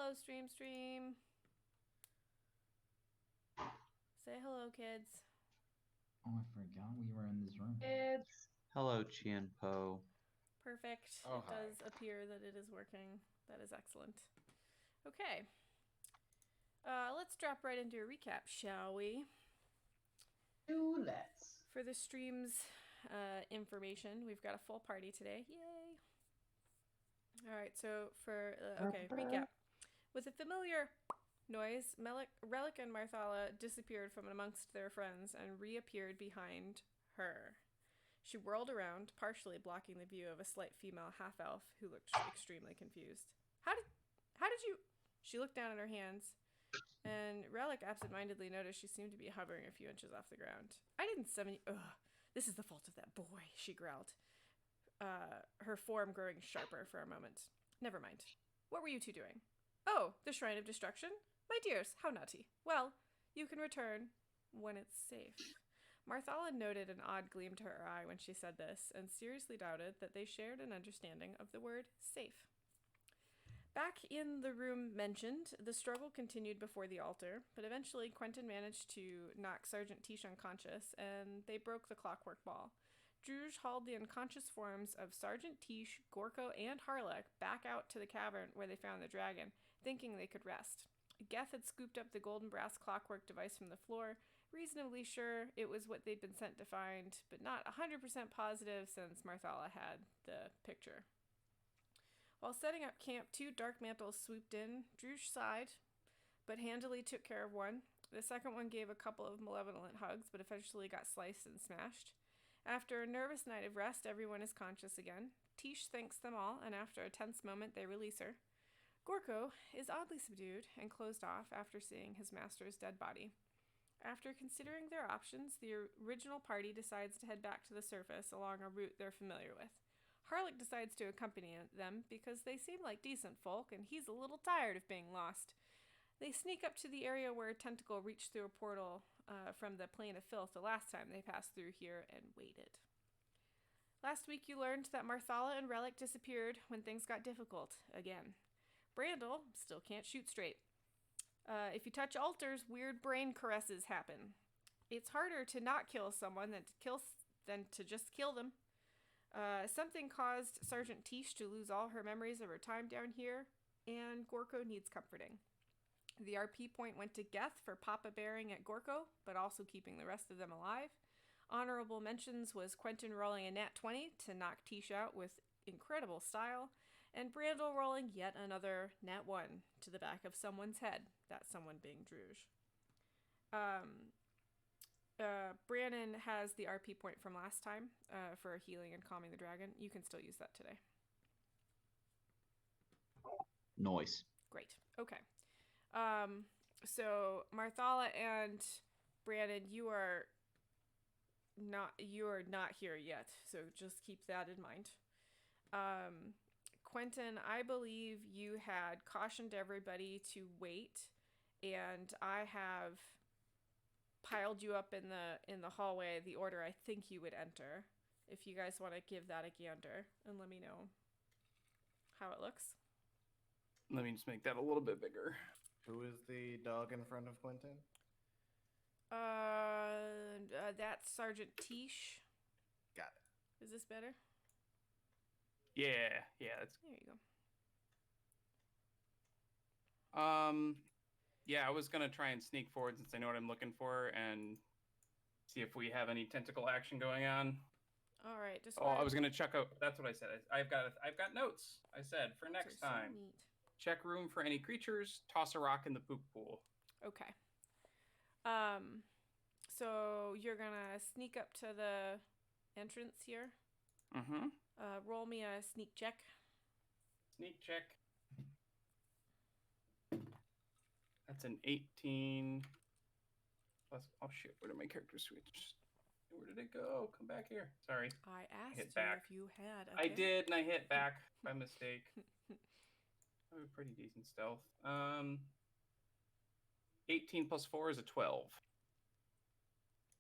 Hello, stream. Say hello, kids. Oh, I forgot we were in this room. It's Hello, Chien Po. Perfect. Oh, It hi. does appear that it is working. That is excellent. Okay. Let's drop right into a recap, shall we? let's. For the stream's information, we've got a full party today. Yay! Alright, so for... recap. With a familiar noise, Relic and Marthala disappeared from amongst their friends and reappeared behind her. She whirled around, partially blocking the view of a slight female half-elf who looked extremely confused. How did you... She looked down at her hands, and Relic absentmindedly noticed she seemed to be hovering a few inches off the ground. I didn't summon you... Ugh, this is the fault of that boy, she growled, her form growing sharper for a moment. Never mind. What were you two doing? Oh, the Shrine of Destruction? My dears, how naughty. Well, you can return when it's safe. Marthala noted an odd gleam to her eye when she said this, and seriously doubted that they shared an understanding of the word safe. Back in the room mentioned, the struggle continued before the altar, but eventually Quentin managed to knock Sergeant Tish unconscious, and they broke the clockwork ball. Druge hauled the unconscious forms of Sergeant Tish, Gorko, and Harlech back out to the cavern where they found the dragon, thinking they could rest. Geth had scooped up the golden brass clockwork device from the floor, reasonably sure it was what they'd been sent to find, but not 100% positive since Marthala had the picture. While setting up camp, 2 dark mantles swooped in. Druge sighed, but handily took care of one. The second one gave a couple of malevolent hugs, but eventually got sliced and smashed. After a nervous night of rest, everyone is conscious again. Tish thanks them all, and after a tense moment, they release her. Gorko is oddly subdued and closed off after seeing his master's dead body. After considering their options, the original party decides to head back to the surface along a route they're familiar with. Harlech decides to accompany them because they seem like decent folk, and he's a little tired of being lost. They sneak up to the area where a tentacle reached through a portal from the plane of filth the last time they passed through here and waited. Last week you learned that Marthala and Relic disappeared when things got difficult again. Brandel still can't shoot straight. If you touch altars, weird brain caresses happen. It's harder to not kill someone than to just kill them. Something caused Sergeant Tish to lose all her memories of her time down here, and Gorko needs comforting. The RP point went to Geth for Papa bearing at Gorko, but also keeping the rest of them alive. Honorable mentions was Quentin rolling a nat 20 to knock Tish out with incredible style, and Brandel rolling yet another nat 1 to the back of someone's head, that someone being Druge. Brannon has the RP point from last time for healing and calming the dragon. You can still use that today. Noise. Great. Okay. So Marthala and Brannon, you are not here yet. So just keep that in mind. Quentin, I believe you had cautioned everybody to wait, and I have piled you up in the hallway the order I think you would enter. If you guys want to give that a gander and let me know how it looks. Let me just make that a little bit bigger. Who is the dog in front of Quentin? That's Sergeant Tish. Got it. Is this better? Yeah, that's. There you go. Yeah, I was gonna try and sneak forward since I know what I'm looking for and see if we have any tentacle action going on. All right, just. Oh, I was gonna check out. That's what I said. I've got notes. I said for next time. So neat. Check room for any creatures. Toss a rock in the poop pool. Okay. So you're gonna sneak up to the entrance here. Mm-hmm. Roll me a sneak check. Sneak check. That's an 18. Plus, oh shit! Where did my character switch? Where did it go? Come back here. Sorry. I asked hit you back. if you had. Okay. I did, and I hit back by mistake. Oh, pretty decent stealth. 18 plus 4 is a 12.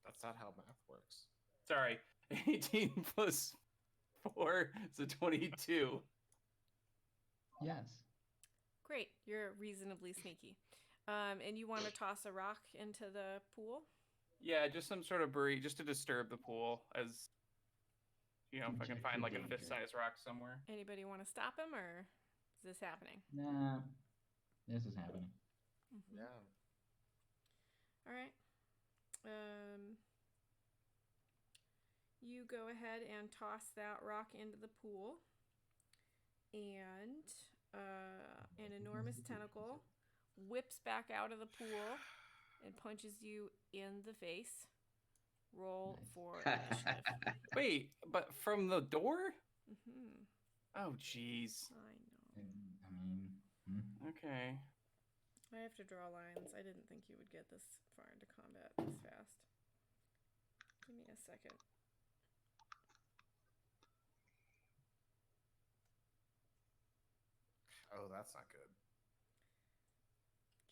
That's not how math works. Sorry. 18 plus 4 is a 22. Yes. great. You're reasonably sneaky. And you want to toss a rock into the pool? Yeah, just some sort of bury, just to disturb the pool, as you know, if I can Inject find the like a danger. fist-sized rock somewhere. Anybody want to stop him, or is this happening? Nah, this is happening. Yeah. All right. You go ahead and toss that rock into the pool, and an enormous tentacle whips back out of the pool and punches you in the face. Roll Nice. for initiative. Wait, but from the door? Mm-hmm. Oh, jeez. I know. I mean, Okay. I have to draw lines. I didn't think you would get this far into combat this fast. Give me a second. Oh, that's not good.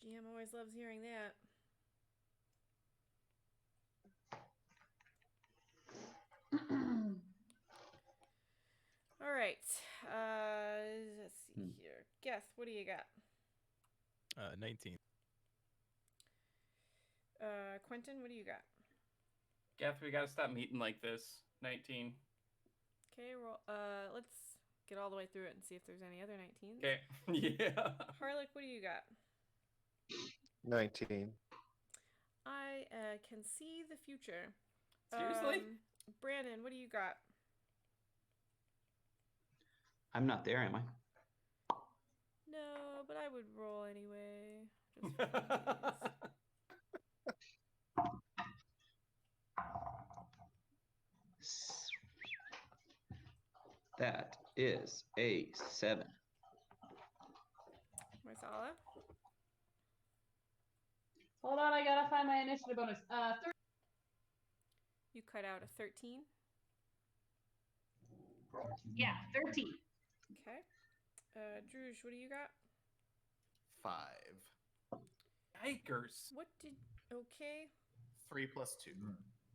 GM always loves hearing that. All right. Let's see here. Guess, what do you got? 19. Quentin, what do you got? Gath, we gotta stop meeting like this. 19. Okay, roll. Let's get all the way through it and see if there's any other 19s. Okay. Yeah. Harlech, what do you got? 19. I can see the future. Seriously? Brandon, what do you got? I'm not there, am I? No, but I would roll anyway. Just for funsies. That is a 7. Marsala? Hold on, I gotta find my initiative bonus. You cut out a 13. Yeah, 13. Okay. Druge, what do you got? 5. Yikers. What did... Okay. 3 plus 2.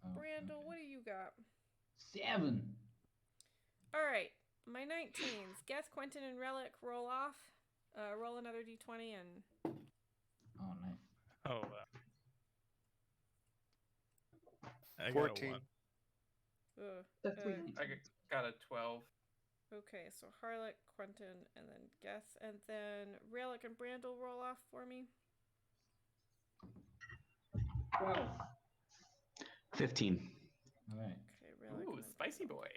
Oh, Brandel, okay. what do you got? 7. All right. My 19s. Guess, Quentin, and Relic roll off. Roll another d20 and... Oh, nice. Oh, I got a 14. 1. That's uh, I got a 12. Okay, so Harlech, Quentin, and then Guess, and then Relic and Brandel roll off for me. 12. 15. All right. Okay, Relic. Ooh, and then spicy Brandel. boy.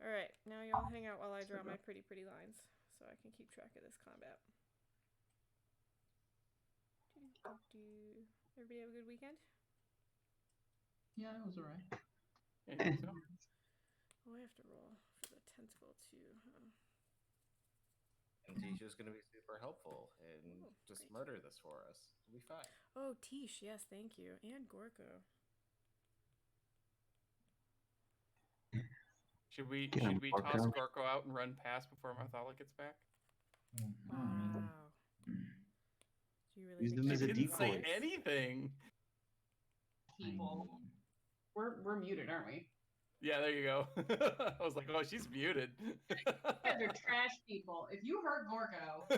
All right, now y'all hang out while I draw my pretty lines, so I can keep track of this combat. Everybody have a good weekend? Yeah, it was alright. Yeah, you think so? Oh, I have to roll for the tentacle too, huh? And Tisha's going to be super helpful and Oh, just great. murder this for us. We'll be fine. Oh, Tish, yes, thank you. And Gorko. Should we Get him, toss Gorko. Gorko out and run past before Marthala gets back? No, I mean, Wow. Do you really Use think them that as a would be Didn't say wise? decoy. anything. People. I mean, We're muted, aren't we? Yeah, there you go. I was like, oh, she's muted. You guys are trash people. If you hurt Gorgo,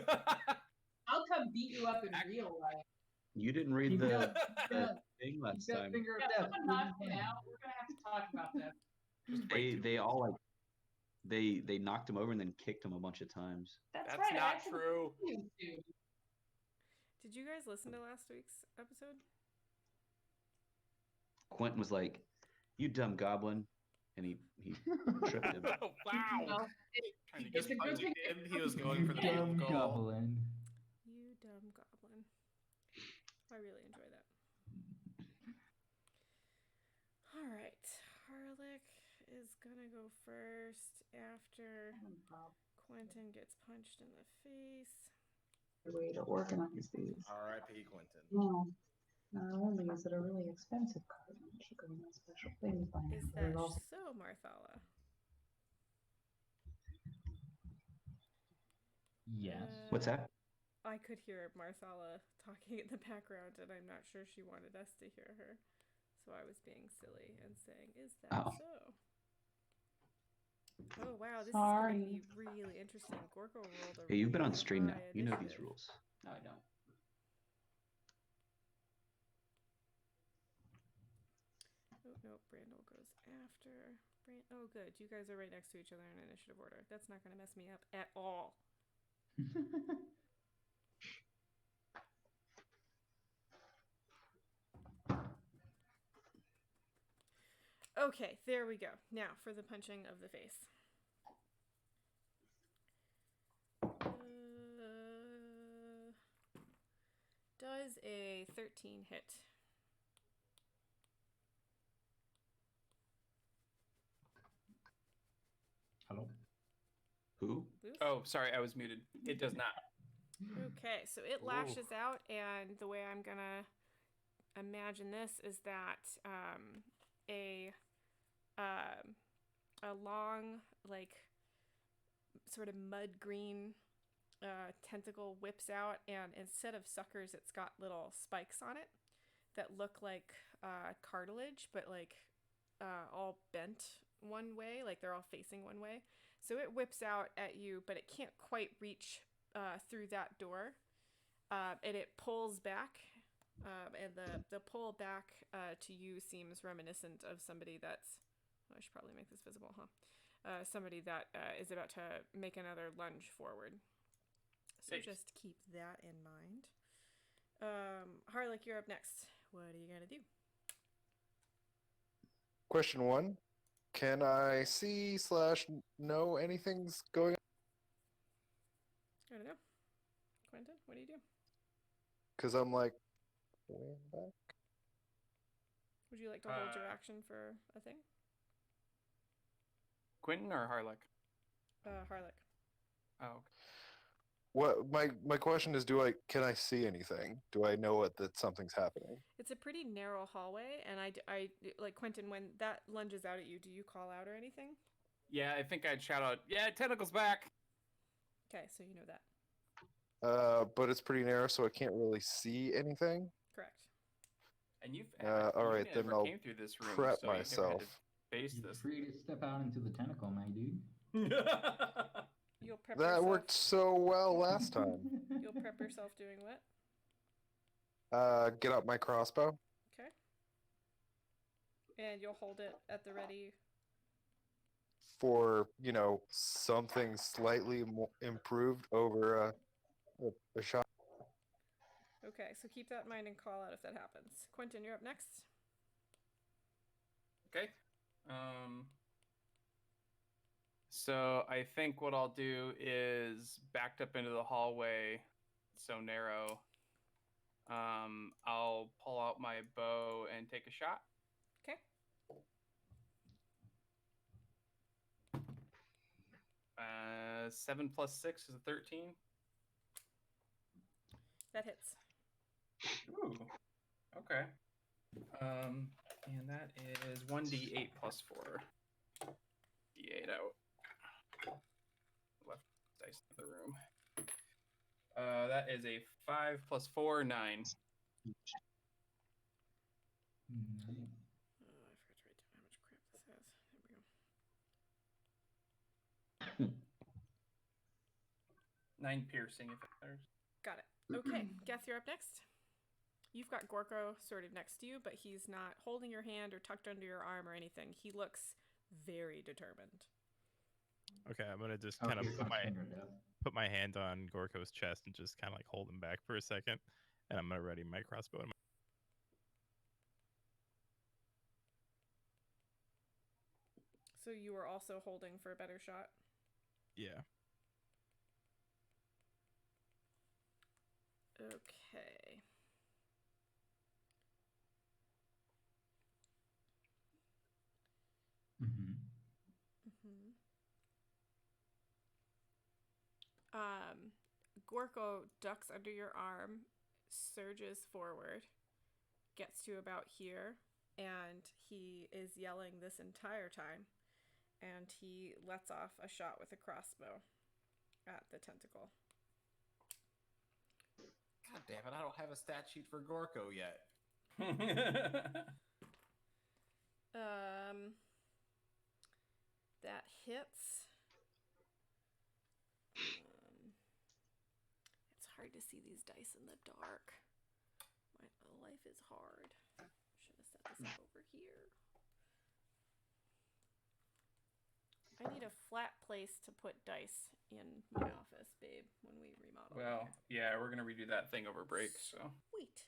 I'll come beat you up in real life. You didn't read Keep the, going, the thing keep last that time. finger of Yeah, death. someone knocked me out. We're gonna have to talk about that. Just wait They all like they knocked him over and then kicked him a bunch of times. That's That's right. I not actually true. used to. Did you guys listen to last week's episode? Quentin was like, "You dumb goblin," and he tripped him. Oh, wow. Well, Trying to it's get a good thing. He was going You for the dumb field goal. goblin. You dumb goblin. I really enjoy that. All right. Harlech is gonna go first after Quentin gets punched in the face. The way to organize these. R.I.P. Quentin. No, not only is it a really expensive card, it should go in a special things by now, Is but that it also so, Marthala? Yes. What's that? I could hear Marthala talking in the background, and I'm not sure she wanted us to hear her. So I was being silly and saying, is that Oh. so? Oh wow, this is Sorry. going to be really interesting. Gorko rolled a Hey, you've been on really stream now. high You know these initiative. rules. No, I don't. Oh no, Brandel goes after. Oh good, you guys are right next to each other in initiative order. That's not going to mess me up at all. Okay, there we go. Now for the punching of the face. Does a 13 hit? Hello? Who? Luth? Oh, sorry, I was muted. It does not. Okay, so it lashes out, and the way I'm gonna imagine this is that a long, like, sort of mud green tentacle whips out, and instead of suckers, it's got little spikes on it that look like cartilage, but like all bent one way, like they're all facing one way. So it whips out at you, but it can't quite reach through that door, and it pulls back. And the pull back to you seems reminiscent of somebody that's. Oh, I should probably make this visible, huh? Somebody that is about to make another lunge forward. So Thanks. just keep that in mind. Harlick, you're up next. What are you gonna do? Question 1. Can I see / know anything's going on? I don't know. Quentin, what do you do? Because I'm like, way back. Would you like to hold your action for a thing? Quentin or Harlock? Harlick. Oh, okay. What my question is, can I see anything? Do I know that something's happening? It's a pretty narrow hallway, and I like Quentin. When that lunges out at you, do you call out or anything? Yeah, I think I'd shout out, "Yeah, tentacles back!" Okay, so you know that. But it's pretty narrow, so I can't really see anything. Correct. And you've all right, you then never I'll came through this room, prep so you never had myself. to face You're this. free to step out into the tentacle, my dude. You'll prep That yourself. worked so well last time. You'll prep yourself doing what? Get out my crossbow. Okay. And you'll hold it at the ready. For something slightly more improved over a shot. Okay, so keep that in mind and call out if that happens. Quentin, you're up next. Okay. So I think what I'll do is backed up into the hallway, so narrow. I'll pull out my bow and take a shot. Okay. 7 + 6 is a 13. That hits. Ooh. Okay. And that is 1d8 + 4. D8 out. Left dice in the room. That is a 5 + 4, 9. Oh, I forgot to write down how much crap this has. There we go. 9 piercing, if it matters. Got it. Okay, Geth, you're up next. You've got Gorko sort of next to you, but he's not holding your hand or tucked under your arm or anything. He looks very determined. Okay, I'm gonna just kind of Okay, put my hand on Gorko's chest and just kind of like hold him back for a second, and I'm gonna ready my crossbow. So you were also holding for a better shot? Yeah. Okay. Gorko ducks under your arm, surges forward, gets to about here, and he is yelling this entire time, and he lets off a shot with a crossbow at the tentacle. God damn it, I don't have a stat sheet for Gorko yet. That hits. It's hard to see these dice in the dark. My life is hard. Should have set this up over here. I need a flat place to put dice in my office, babe, when we remodel. Well, yeah, we're gonna redo that thing over break. So sweet.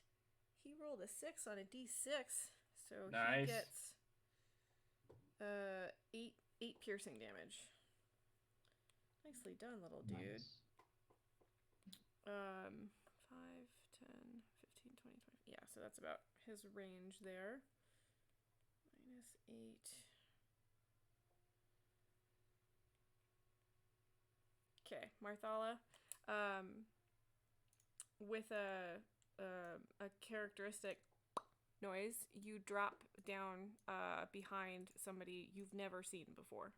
He rolled a 6 on a d6, so nice. he gets 8 piercing damage. Nicely done, little dude. Nice. 5, 10, 15, 20, 20. Yeah, so that's about his range there. -8. Okay, Marthala. With a characteristic noise, you drop down behind somebody you've never seen before.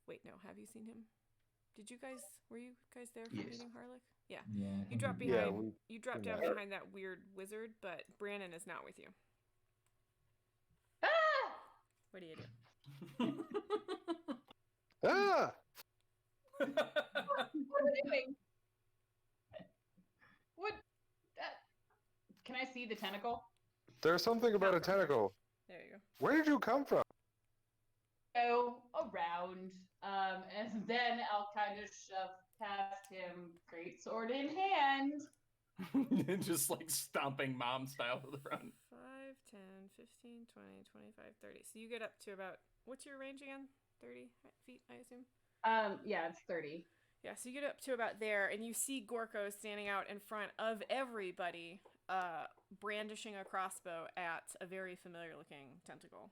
Wait, no, have you seen him? Were you guys there for Yes. meeting Harlock? Yeah. Yeah. I You think drop we- behind. You drop yeah. down behind that weird wizard, but Brandon is not with you. Ah! What do you do? Ah! What are we doing? What? Can I see the tentacle? There's something about a Not from here. tentacle. There you go. Where did you come from? Go around, and then I'll kind of shove past him, greatsword in hand. Just like stomping mom style to the front. 5, 10, 15, 20, 25, 30. So you get up to about, what's your range again? 30 feet, I assume? Yeah, it's 30. Yeah, so you get up to about there, and you see Gorko standing out in front of everybody, brandishing a crossbow at a very familiar-looking tentacle.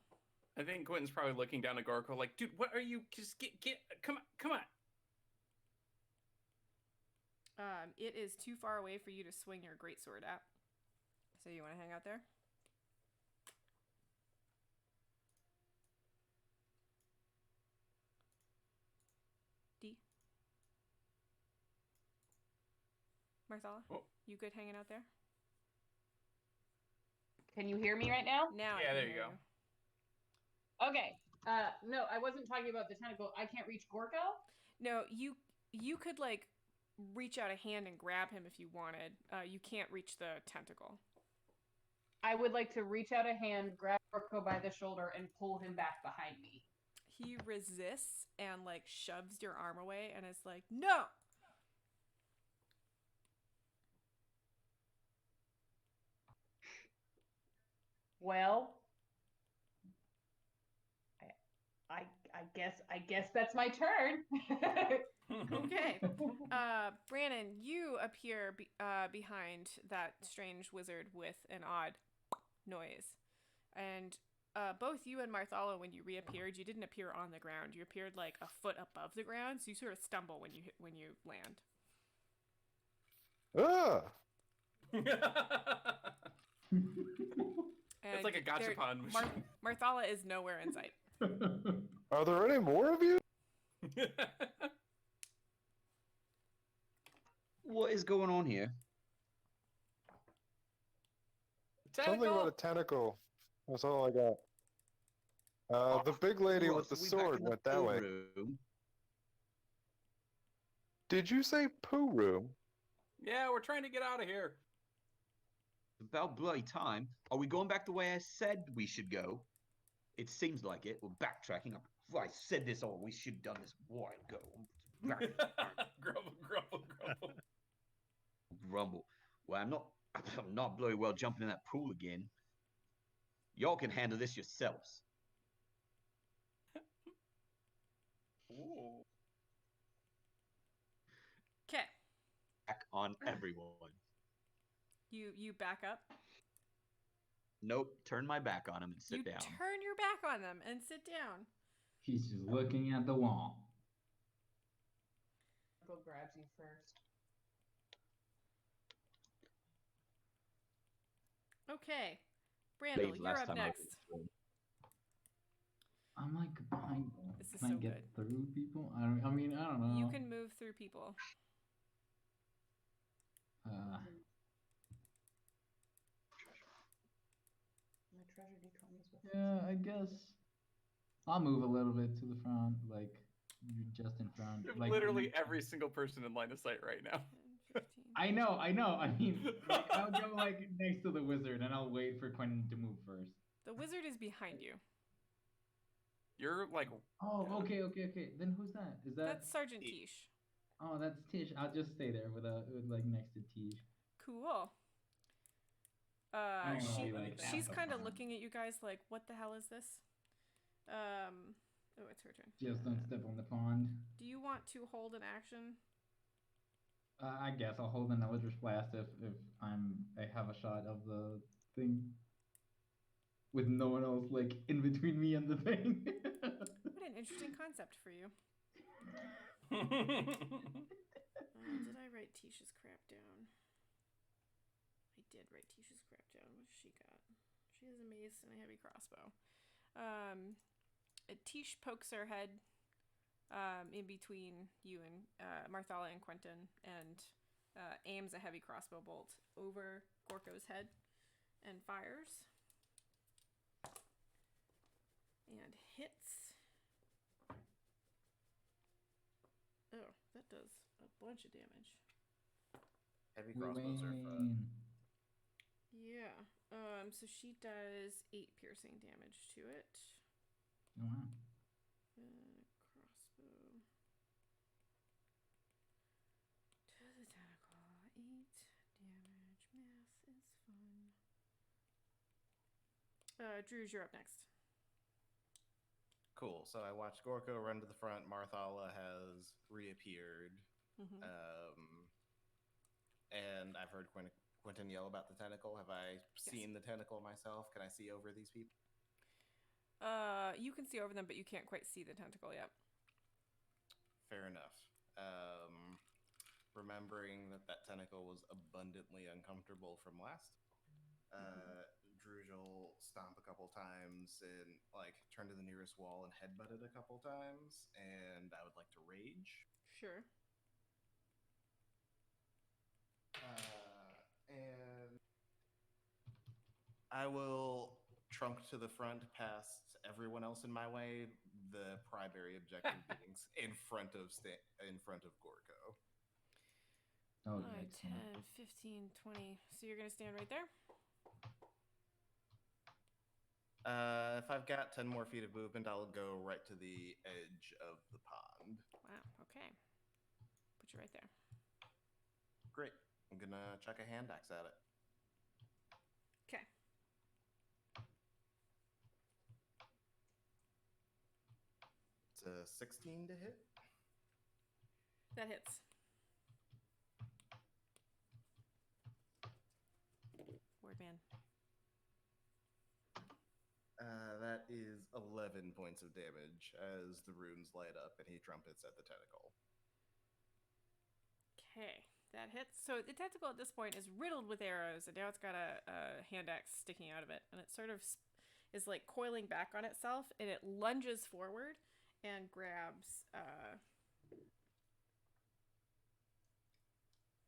I think Quentin's probably looking down at Gorko like, dude, what are you? Just get, come on. It is too far away for you to swing your greatsword at. So you want to hang out there? D? Marthala? Oh. You good hanging out there? Can you hear me right now? Now I Yeah, can there you hear go. Okay. No, I wasn't talking about the tentacle. I can't reach Gorko? No, you could like reach out a hand and grab him if you wanted. You can't reach the tentacle. I would like to reach out a hand, grab Gorko by the shoulder, and pull him back behind me. He resists and like shoves your arm away and is like, "No!" Well, I guess that's my turn. Okay. Brannon, you appear behind that strange wizard with an odd noise. And both you and Marthala, when you reappeared, you didn't appear on the ground. You appeared like a foot above the ground, so you sort of stumble when you land. Ah! It's like a gachapon machine. Marthala is nowhere in sight. Are there any more of you? What is going on here? Something about a tentacle. That's all I got. The big lady Well, with the so we back sword in the went that pill way. room. Did you say poo room? Yeah, we're trying to get out of here. About bloody time. Are we going back the way I said we should go? It seems like it. We're backtracking. I said this all. We should have done this a while ago. Grumble. Grumble. Well, I'm not bloody well jumping in that pool again. Y'all can handle this yourselves. Ooh. Okay. Back on everyone. You back up. Nope. Turn my back on him and sit You down. turn your back on them and sit down. He's just looking at the wall. Gorko grabs you first. Okay. Brandel, Dave, you're last up time I was next. in. I'm like behind. This is Can I so get good. through people? I don't know. You can move through people. My treasure d20 is with Yeah, I guess. I'll move a little bit to the front, like you're just in front. You have Like literally every single person in line of sight right now. 10, 15. I know. I mean, like, I'll go like next to the wizard, and I'll wait for Quentin to move first. The wizard is behind you. You're like, Oh, okay. Then who's that? Is that? That's Sergeant Tish. Tish. Oh, that's Tish. I'll just stay there with like next to Tish. Cool. I don't She, really like that, she's but kind of fine. looking at you guys like, what the hell is this? Oh, it's her turn. Just don't step on the pond. Do you want to hold an action? I guess I'll hold an Eldritch Blast if I have a shot of the thing. With no one else like in between me and the thing. What an interesting concept for you. Did I write Tisha's crap down? I did write Tisha's crap down. What has she got? She has a mace and a heavy crossbow. Tish pokes her head in between you and Marthala and Quentin and aims a heavy crossbow bolt over Gorko's head and fires. And hits. Oh, that does a bunch of damage. Heavy We crossbows are fun. win. Yeah. So she does 8 piercing damage to it. Oh, wow. Crossbow. To the tentacle. 8 damage. Math is fun. Drews, you're up next. Cool. So I watched Gorko run to the front. Marthala has reappeared. Mm-hmm. And I've heard Quentin yell about the tentacle. Have I seen the tentacle myself? Can I see over these people? You can see over them, but you can't quite see the tentacle yet. Fair enough. Remembering that tentacle was abundantly uncomfortable from last. Druge will stomp a couple times and like turn to the nearest wall and headbutt it a couple times, and I would like to rage. Sure. And I will trunk to the front past everyone else in my way. The primary objective being in front of Gorko. Oh, 5, excellent. 10, 15, 20. So you're going to stand right there? If I've got 10 more feet of movement, I'll go right to the edge of the pond. Wow, okay. Put you right there. Great. I'm gonna chuck a hand axe at it. Okay. It's a 16 to hit. That hits. Word man. That is 11 points of damage as the runes light up and he trumpets at the tentacle. Okay, that hits. So the tentacle at this point is riddled with arrows, and now it's got a hand axe sticking out of it, and it sort of is like coiling back on itself, and it lunges forward and grabs,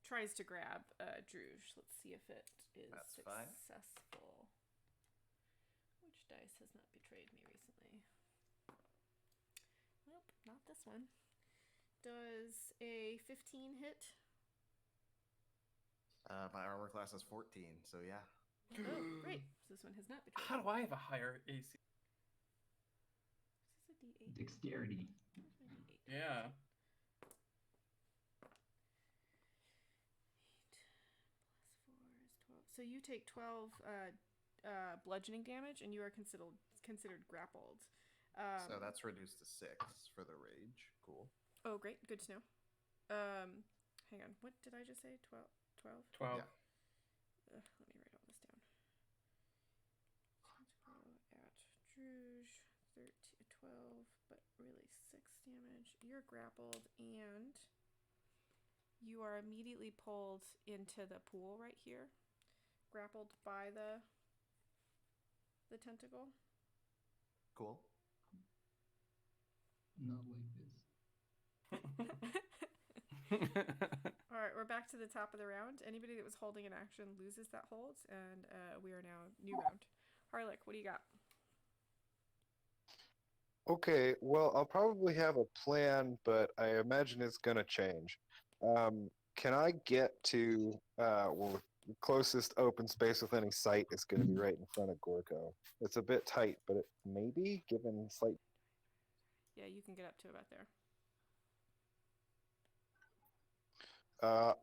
tries to grab Druge. Let's see if it is That's fine. successful. Which dice has not betrayed me recently? Nope, not this one. Does a 15 hit? My armor class is 14, so yeah. Oh, great. So this one has not betrayed how me. do I have a higher AC? Is this a D8? Dexterity. Where's my D8? Yeah. 8 plus 4 is 12. So you take 12 bludgeoning damage, and you are considered grappled. So that's reduced to 6 for the rage. Cool. Oh, great. Good to know. Hang on. What did I just say? 12? 12. Yeah. Let me write all this down. Tentacle at Druge, 12, but really 6 damage. You're grappled, and you are immediately pulled into the pool right here. Grappled by the tentacle. Cool. Not like this. All right, we're back to the top of the round. Anybody that was holding an action loses that hold, and we are now new round. Harlech, what do you got? Okay, well, I'll probably have a plan, but I imagine it's gonna change. Can I get to well, the closest open space with any sight is going to be right in front of Gorko. It's a bit tight, but it maybe given slight. Yeah, you can get up to about there.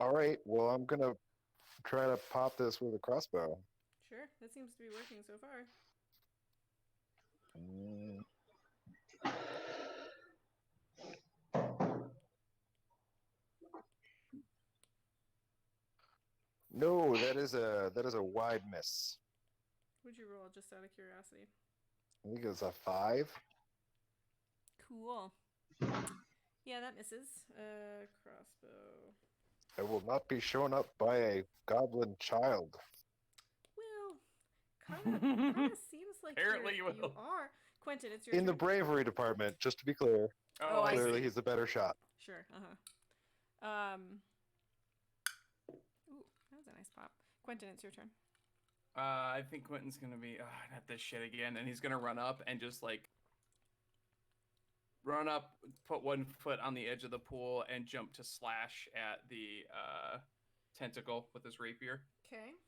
All right, well, I'm gonna try to pop this with a crossbow. Sure, that seems to be working so far. No, that is a wide miss. What'd you roll, just out of curiosity? I think it's a 5. Cool. Yeah, that misses. Crossbow. I will not be shown up by a goblin child. Well, kind of seems like Apparently you you will. are. Quentin, it's your In turn. the bravery department, just to be clear. Oh, I Clearly see. he's a better shot. Sure. Ooh, that was a nice pop. Quentin, it's your turn. I think Quentin's gonna be not this shit again, and he's gonna run up and just like run up, put one foot on the edge of the pool, and jump to slash at the tentacle with his rapier. Okay.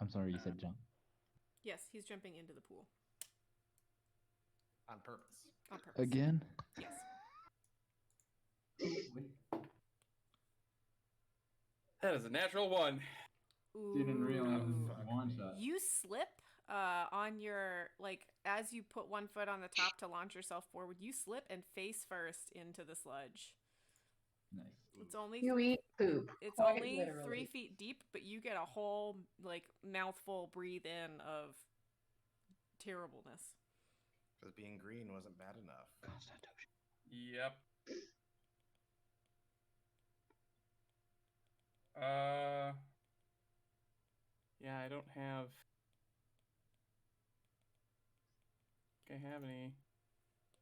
I'm sorry, you said jump. Yes, he's jumping into the pool. On purpose. On purpose. Again? Yes. That is a natural 1. Didn't realize it was Fuck one me. shot. You slip on your, like, as you put one foot on the top to launch yourself forward, you slip and face first into the sludge. Nice. It's only You eat poop. It's quite only literally. 3 feet deep, but you get a whole, like, mouthful breathe in of terribleness. Because being green wasn't bad enough. Yep. Yeah, I don't have.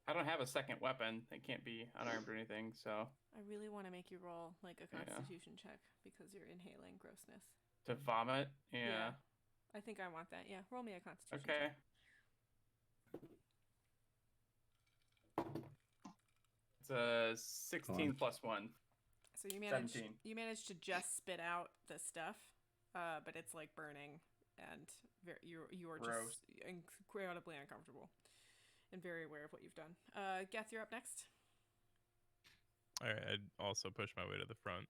I don't have a second weapon. It can't be unarmed or anything, so. I really want to make you roll, like, a Yeah. constitution check because you're inhaling grossness. To vomit? Yeah. I think I want that. Yeah, roll me a constitution Okay. check. It's a 16 plus 1. So you managed 17. you managed to just spit out the stuff, but it's like burning, and you're Gross. just incredibly uncomfortable, and very aware of what you've done. Geth, you're up next. All right, I'd also push my way to the front,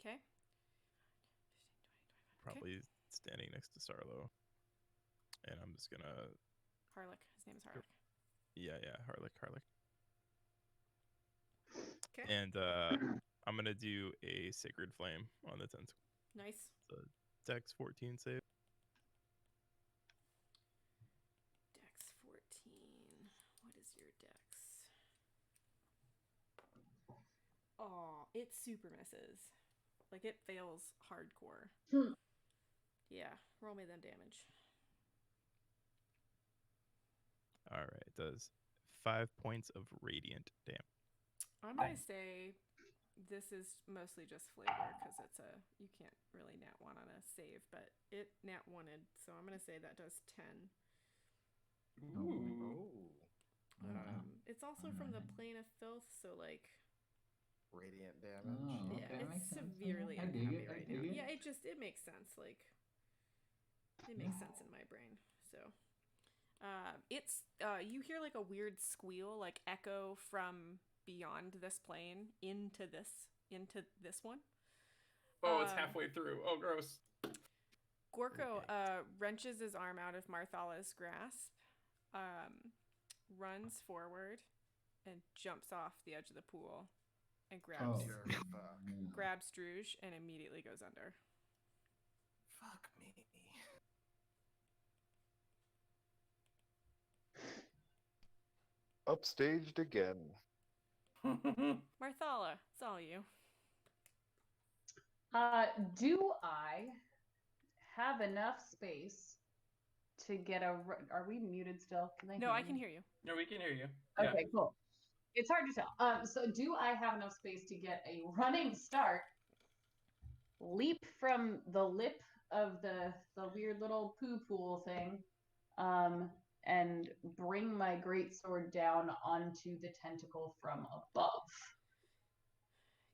Okay. probably standing next to Sarlo, and I'm just gonna. Harlick. His name is Harlick. Yeah, Harlick. Okay. And I'm gonna do a sacred flame on the tentacle. Nice. So Dex 14 save. Dex 14. What is your dex? Oh, it super misses. Like, it fails hardcore. Yeah, roll me then damage. All right, it does 5 points of radiant damage. I'm going to say this is mostly just flavor because you can't really nat 1 on a save, but it nat 1'd, so I'm going to say that does 10. Ooh. It's also from the plane of filth, so like Radiant damage. Oh, yeah, okay, it's makes sense. severely I dig unhappy it, I right dig now. it. Yeah, it makes sense. Like, it makes sense in my brain. So, it's you hear like a weird squeal, like echo from beyond this plane into this one. Oh, it's halfway through. Oh, gross. Gorko wrenches his arm out of Marthala's grasp, runs forward, and jumps off the edge of the pool and grabs Oh. grabs Druge and immediately goes under. Fuck me. Upstaged again. Marthala, it's all you. Do I have enough space to get a? Are we muted still? Can they No, hear I me? can hear you. No, we can hear you. Okay, cool. It's hard to tell. So do I have enough space to get a running start, leap from the lip of the weird little poo pool thing, and bring my greatsword down onto the tentacle from above.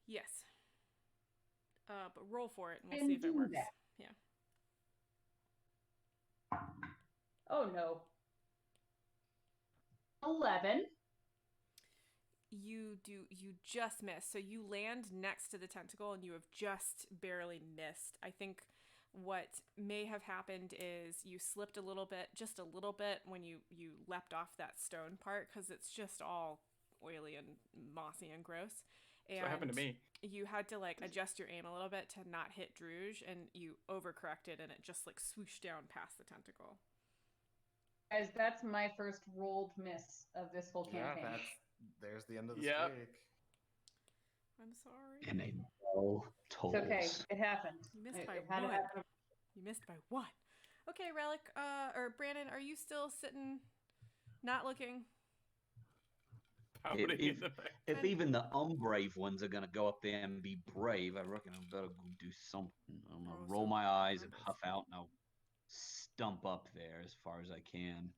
Yes. But roll for it and we'll And see if it do works. that. Yeah. Oh no. 11. You just miss. So you land next to the tentacle and you have just barely missed. I think what may have happened is you slipped a little bit, just a little bit, when you leapt off that stone part, because it's just all oily and mossy and gross. And That's what happened to me. you had to like adjust your aim a little bit to not hit Druge, and you overcorrected and it just like swooshed down past the tentacle. Guys, that's my first rolled miss of this whole Yeah, campaign. there's the end of the Yep. streak. I'm sorry. And a no tolls. It's okay. It happened. You missed It by had to one. happen. You missed by one. Okay, Relic, or Brandon, are you still sitting, not looking? Pouting in If, the back. if even the unbrave ones are gonna go up there and be brave, I reckon I better go do something. I'm gonna Roll roll some my eyes and numbers. huff out, and I'll stump up there as far as I can.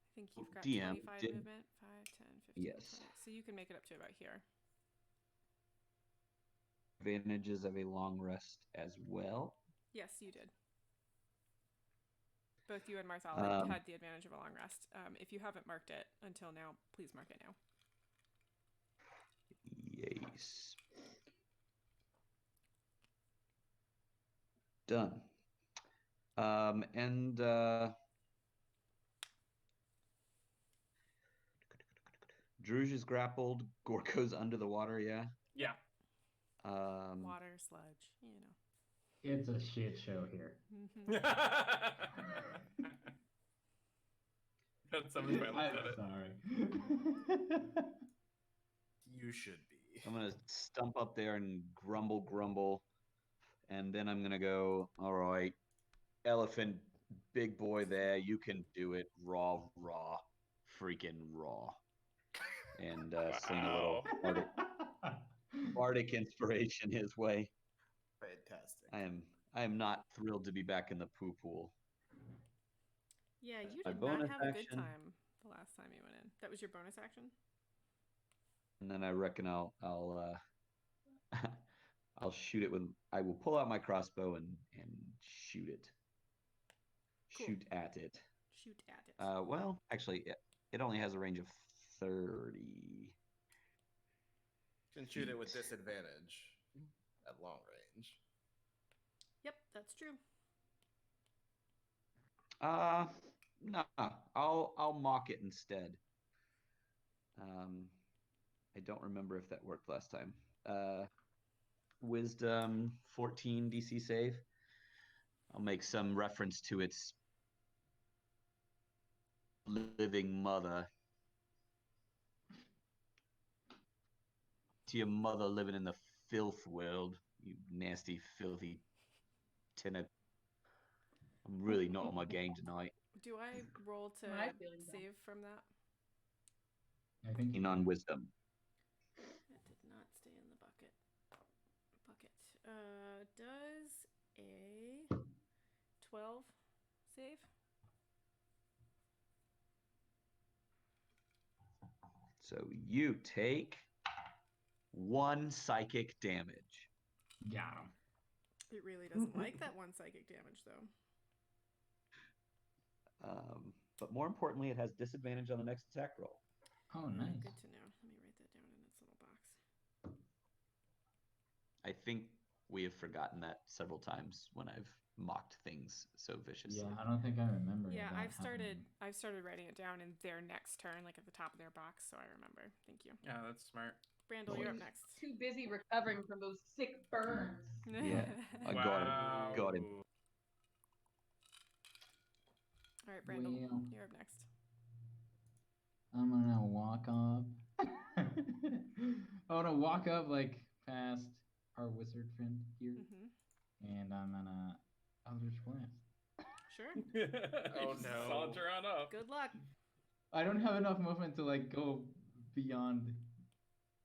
I think you've got DM 25 did- movement, 5, 10, 15, Yes. 20. So you can make it up to about here. Advantages of a long rest as well. Yes, you did. Both you and Marthala had the advantage of a long rest. If you haven't marked it until now, please mark it now. Yes. Done. Druge is grappled. Gorko's under the water, yeah? Yeah. Water, sludge, you know. It's a shit show here. That's so much fun. I'm sorry. You should be. I'm gonna stump up there and grumble, and then I'm gonna go, all right, elephant, big boy there, you can do it, raw, freaking raw. And sling a little bardic inspiration his way. Fantastic. I am not thrilled to be back in the poo pool. Yeah, you My did not bonus have a good action. time the last time you went in. That was your bonus action? And then I reckon I'll I'll shoot it with. I will pull out my crossbow and shoot it. Cool. Shoot at it. Shoot at it. Well, actually, it only has a range of 30. You can shoot it with feet. disadvantage at long range. Yep, that's true. No, I'll mock it instead. I don't remember if that worked last time. Wisdom 14 DC save. I'll make some reference to its living mother. To your mother living in the filth world, you nasty, filthy tenor. I'm really not on my game tonight. Do I roll to My feelings are- save from that? I think In on wisdom. It did not stay in the bucket. Does a 12 save? So you take 1 psychic damage. got him. It really doesn't like that one psychic damage, though. But more importantly, it has disadvantage on the next attack roll. Oh, nice. Good to know. Let me write that down in its little box. I think we have forgotten that several times when I've mocked things so viciously. Yeah, I don't think I remember. Yeah, that I've started happening. writing it down in their next turn, like at the top of their box, so I remember. Thank you. Yeah, that's smart. Brandel, you're up next. Too busy recovering from those sick burns. Yeah, I got him. Got him. All right, Brandel, Well, you're up next. I'm gonna walk up. I wanna walk up like past our wizard friend here, and I'm gonna Eldritch Blast. Sure. Oh, Just no. Saunter on up. Good luck. I don't have enough movement to like go beyond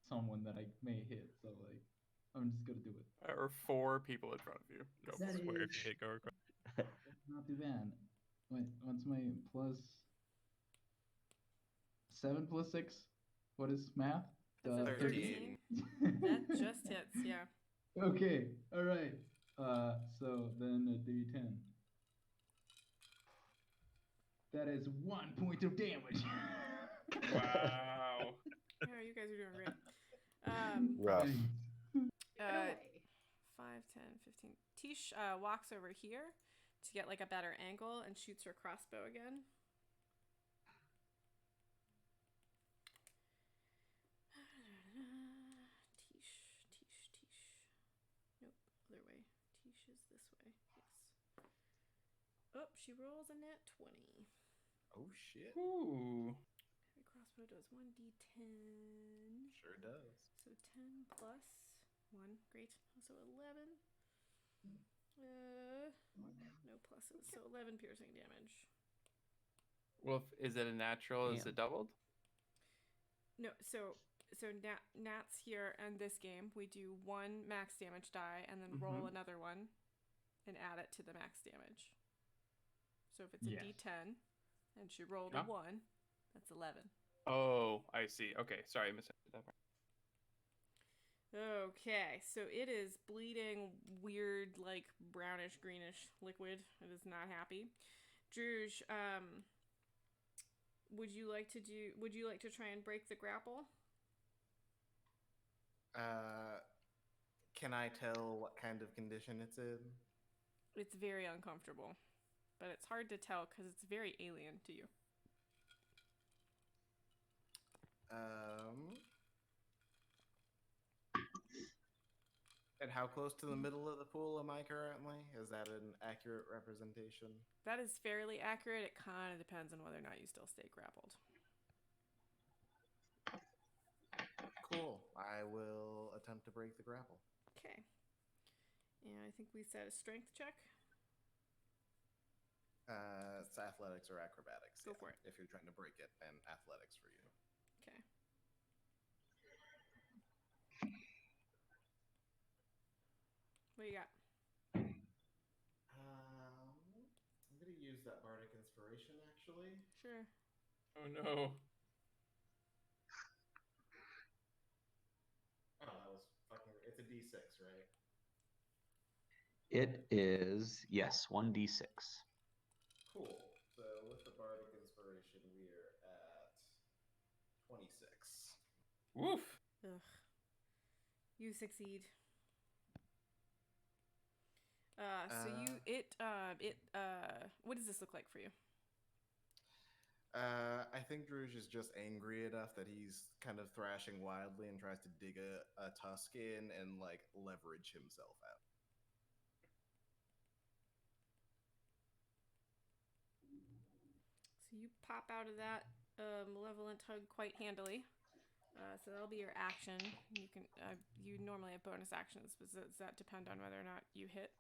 someone that I may hit, so like I'm just gonna do it. There are 4 people in front of you. Go. Square if you hit Gorko. Not too bad. Wait, what's my plus 7 plus 6? What is math? That's a 13. That just hits, yeah. Okay, all right. So then a D10. That is 1 point of damage. Wow. Yeah, you guys are doing great. Rough. Uh, 5, 10, 15. Tish walks over here to get like a better angle and shoots her crossbow again. Tish. Nope, other way. Tish is this way. Yes. Oh, she rolls a nat 20. Oh shit. Ooh. Heavy crossbow does 1d10. Sure does. So 10 plus 1. Great. So 11. No pluses. So 11 piercing damage. Well, is it a natural? Is Damn. it doubled? No, so Nats here and this game, we do 1 max damage die and then roll another one and add it to the max damage. So if it's a D10 and she rolled a 1, that's 11. Oh, I see. Okay, sorry, I misunderstood that part. Okay, so it is bleeding weird, like brownish greenish liquid. It is not happy. Druge, would you like to try and break the grapple? Can I tell what kind of condition it's in? It's very uncomfortable, but it's hard to tell because it's very alien to you. And how close to the middle of the pool am I currently? Is that an accurate representation? That is fairly accurate. It kind of depends on whether or not you still stay grappled. Cool. I will attempt to break the grapple. Okay. And I think we said a strength check. It's athletics or acrobatics. Go for it. If you're trying to break it, and athletics for you. Okay. What do you got? I'm going to use that bardic inspiration, actually. Sure. Oh no. Oh, that was fucking... It's a D6, right? It is, yes, 1d6. Cool. So with the bardic inspiration, we're at 26. Woof. Ugh. You succeed. What does this look like for you? I think Druge is just angry enough that he's kind of thrashing wildly and tries to dig a tusk in and like leverage himself out. So you pop out of that malevolent hug quite handily. So that'll be your action. You can you normally have bonus actions, but does that depend on whether or not you hit?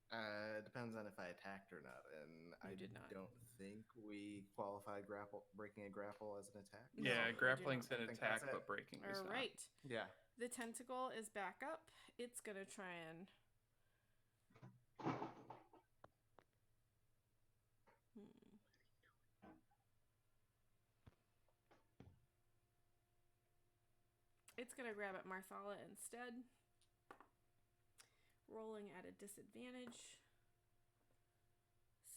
It depends on if I attacked or not, and You did not. don't think we qualified breaking a grapple as an attack. Yeah, No, grappling's I an attack, but breaking is All not. right. Yeah. The tentacle is back up. It's gonna try and. It's gonna grab at Marthala instead. Rolling at a disadvantage.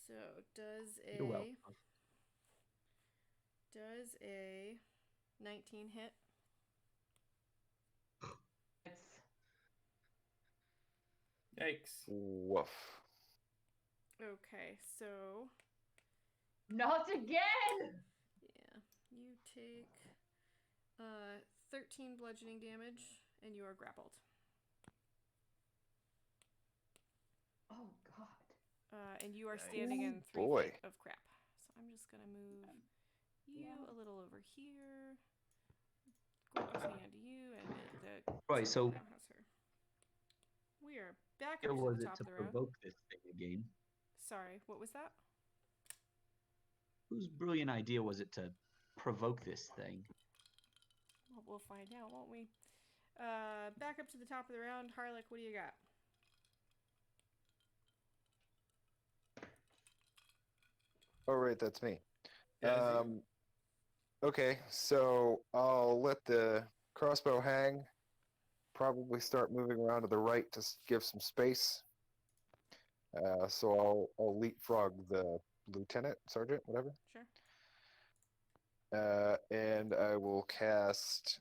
So does a 19 hit? Yikes. Woof. Okay, so Not again! yeah, you take 13 bludgeoning damage and you are grappled. Oh god. And you are standing in 3 boy. feet of crap. So I'm just gonna move you a little over here. And you and the Right, so now has her. We are back Or up to was the it top to of the round. provoke this thing again? Sorry, what was that? Whose brilliant idea was it to provoke this thing? Well, we'll find out, won't we? Back up to the top of the round. Harlech, what do you got? Oh, right, that's me. Yeah, it's you. Okay, so I'll let the crossbow hang. Probably start moving around to the right to give some space. So I'll leapfrog the lieutenant, sergeant, whatever. Sure. And I will cast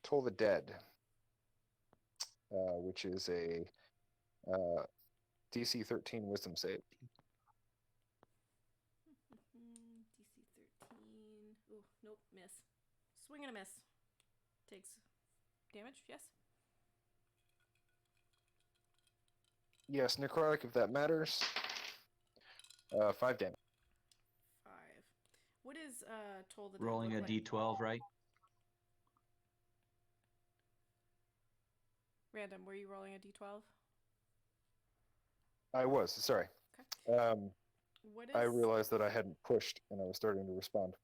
Toll the Dead, which is a DC 13 Wisdom save. DC 13. Ooh, nope, miss. Swing and a miss. Takes damage, yes? Yes, necrotic if that matters. 5 damage. 5. What is Toll the Dead Rolling a look like? d12, right? Random, were you rolling a d12? I was, sorry. Okay. What is... I realized that I hadn't pushed and I was starting to respond.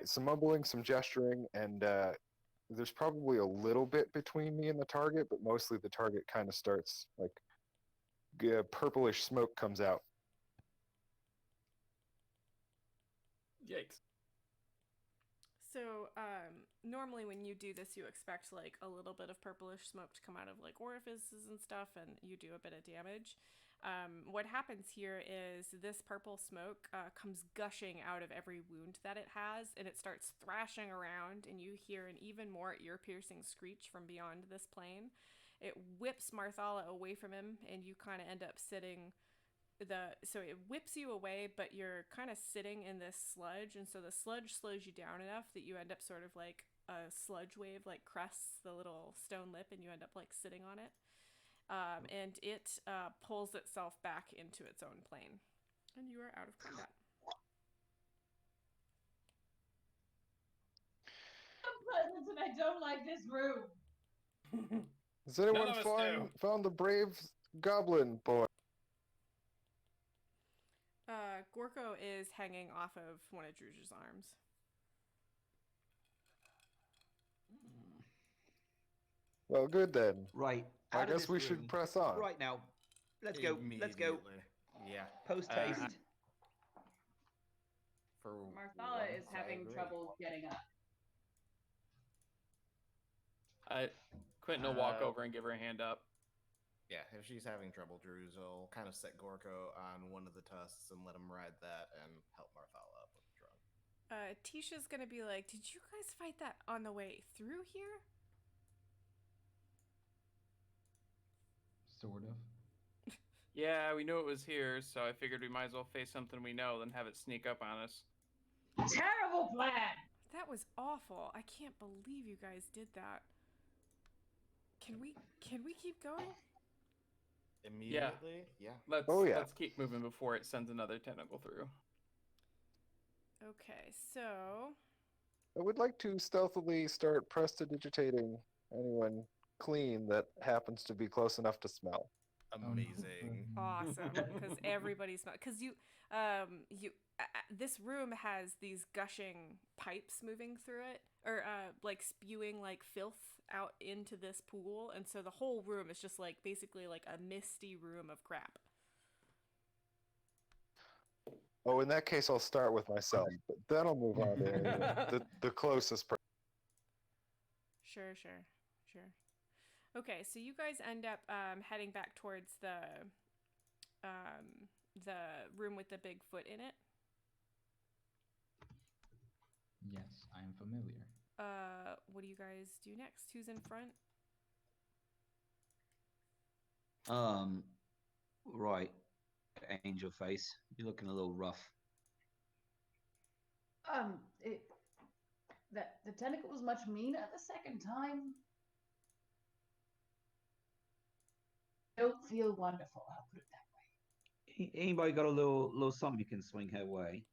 Some mumbling, some gesturing, and there's probably a little bit between me and the target, but mostly the target kind of starts like purplish smoke comes out. Yikes. So, normally when you do this, you expect like a little bit of purplish smoke to come out of like orifices and stuff, and you do a bit of damage. What happens here is this purple smoke comes gushing out of every wound that it has, and it starts thrashing around, and you hear an even more ear-piercing screech from beyond this plane. It whips Marthala away from him, and you kind of end up sitting... So it whips you away, but you're kind of sitting in this sludge, and so the sludge slows you down enough that you end up sort of like a sludge wave like crests the little stone lip, and you end up like sitting on it. And it pulls itself back into its own plane, and you are out of combat. Unpleasant, and I don't like this room. Has anyone None of us do. found the brave goblin boy? Gorko is hanging off of one of Druzh's arms. Well, good then. Right. I Out of guess this we room. should press on. Right now. Let's go. Let's go. Immediately. Yeah. Post haste. For Marthala once, is I having agree. trouble getting up. Quentin will walk over and give her a hand up. Yeah, if she's having trouble, Drews will kind of set Gorko on one of the tusks and let him ride that and help Marthala up with the trunk. Tisha's gonna be like, "Did you guys fight that on the way through here?" Sort of. Yeah, we knew it was here, so I figured we might as well face something we know than have it sneak up on us. Terrible plan! That was awful. I can't believe you guys did that. Can we keep going? Immediately? Yeah. Let's keep moving before it sends another tentacle through. Okay, so... I would like to stealthily start prestidigitating anyone clean that happens to be close enough to smell. Amazing. Awesome, because everybody smells. Because this room has these gushing pipes moving through it, or like spewing like filth out into this pool, and so the whole room is just like basically like a misty room of crap. Oh, in that case, I'll start with myself, but then I'll move on to the closest person. Sure. Okay, so you guys end up heading back towards the room with the big foot in it. Yes, I am familiar. What do you guys do next? Who's in front? Right. Angel face. You're looking a little rough. The tentacle was much meaner the second time. Don't feel wonderful, I'll put it that way. Anybody got a little something you can swing her way?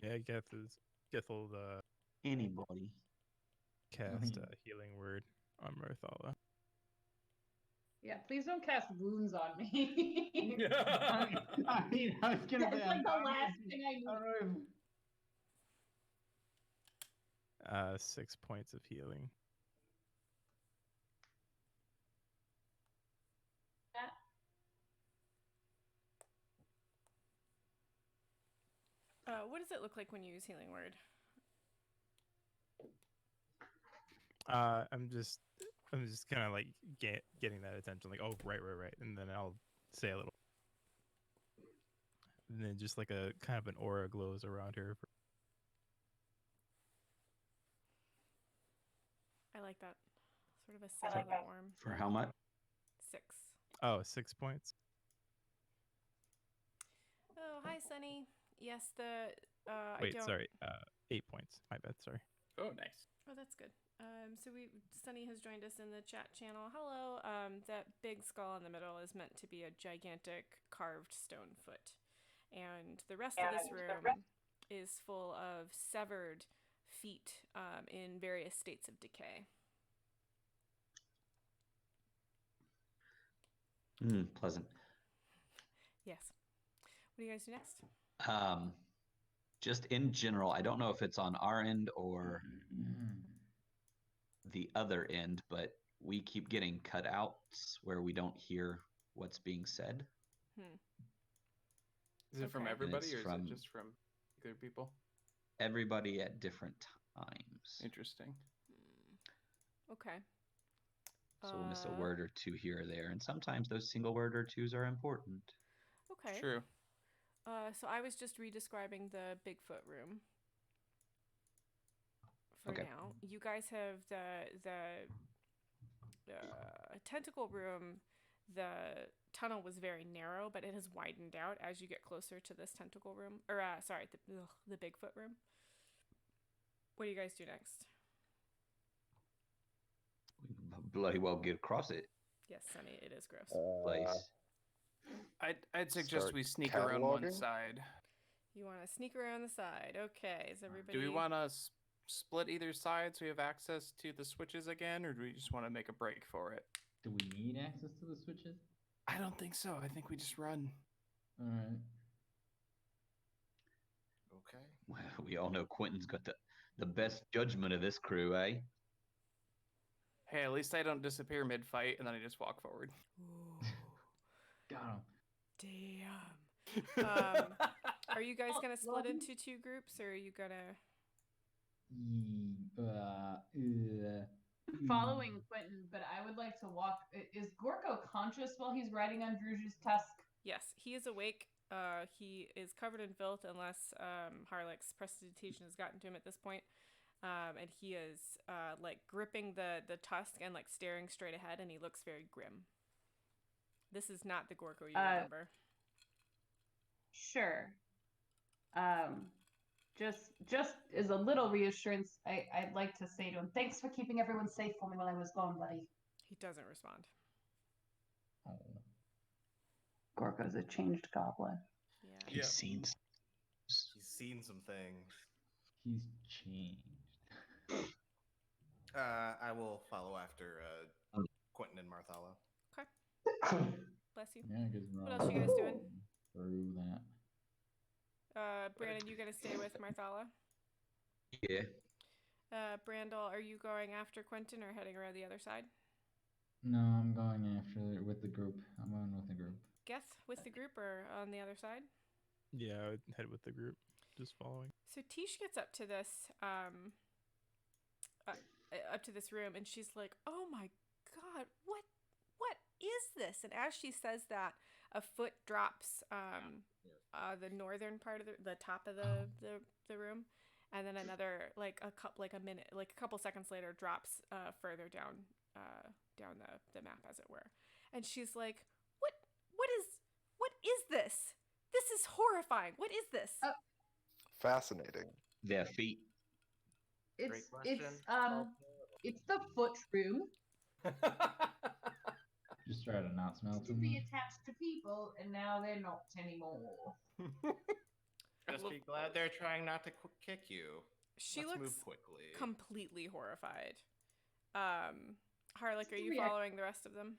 Yeah, Githel the Anybody. cast a healing word on Marthala. Yeah, please don't cast wounds on me. I mean, I was gonna That's say, like the last thing I need. 6 points of healing. it look like when you use Healing Word? I'm just kind of like getting that attention, like, oh, right, and then I'll say a little, and then just like a kind of an aura glows around her. I like that. Sort of a setting warm. For how much? 6. Oh, 6 points. Oh, hi, Sunny. Yes, Wait, sorry. 8 points. My bad. Sorry. Oh, nice. Oh, that's good. So Sunny has joined us in the chat channel. Hello. That big skull in the middle is meant to be a gigantic carved stone foot, and the rest of this room is full of severed feet in various states of decay. Pleasant. Yes. What do you guys do next? Just in general, I don't know if it's on our end or the other end, but we keep getting cutouts where we don't hear what's being said. Is it from Okay. everybody, or is from it just from other people? Everybody at different times. Interesting. Okay. So we'll miss a word or two here or there, and sometimes those single word or twos are important. Okay. True. So I was just redescribing the Bigfoot room for now. You guys have the tentacle room. The tunnel was very narrow, but it has widened out as you get closer to this tentacle room. Or the Bigfoot room. What do you guys do next? We bloody well get across it. Yes, Sunny, it is gross. Place. I'd suggest Start we sneak around one cataloging? side. You want to sneak around the side. Okay, is everybody... Do we want to split either side so we have access to the switches again, or do we just want to make a break for it? Do we need access to the switches? I don't think so. I think we just run. All right. Okay. Well, we all know Quentin's got the best judgment of this crew, eh? Hey, at least I don't disappear mid-fight and then I just walk forward. Ooh, Got him. damn. Are you guys going to split into 2 groups, or are you going to... Following Quentin, but I would like to walk. Is Gorko conscious while he's riding on Druzh's tusk? Yes, he is awake. He is covered in filth unless Harlech's prestidigitation has gotten to him at this point. And he is like gripping the tusk and like staring straight ahead, and he looks very grim. This is not the Gorko you remember. Sure. Just as a little reassurance, I'd like to say to him, thanks for keeping everyone safe for me while I was gone, buddy. He doesn't respond. Oh. Gorko's a changed goblin. Yeah. He's seen. He's seen some things. He's changed. I will follow after Quentin and Marthala. Okay. Bless you. Yeah, because What else you guys doing? Through that. Brandon, you gonna stay with Marthala? Yeah. Brandel, are you going after Quentin or heading around the other side? No, I'm going after with the group. I'm going with the group. Geth with the group or on the other side? Yeah, I would head with the group, just following. So Tish gets up to this room, and she's like, "Oh my god, what is this?" And as she says that, a foot drops the northern part of the top of the room, and then another a couple seconds later drops further down the map, as it were. And she's like, what is this? This is horrifying. What is this? Fascinating. Their feet. It's the foot room. Just try to not smell Used to too be much. attached to people, and now they're not anymore. Just be glad they're trying not to kick you. She Let's looks move quickly. completely horrified. Harlech, are you following the rest of them?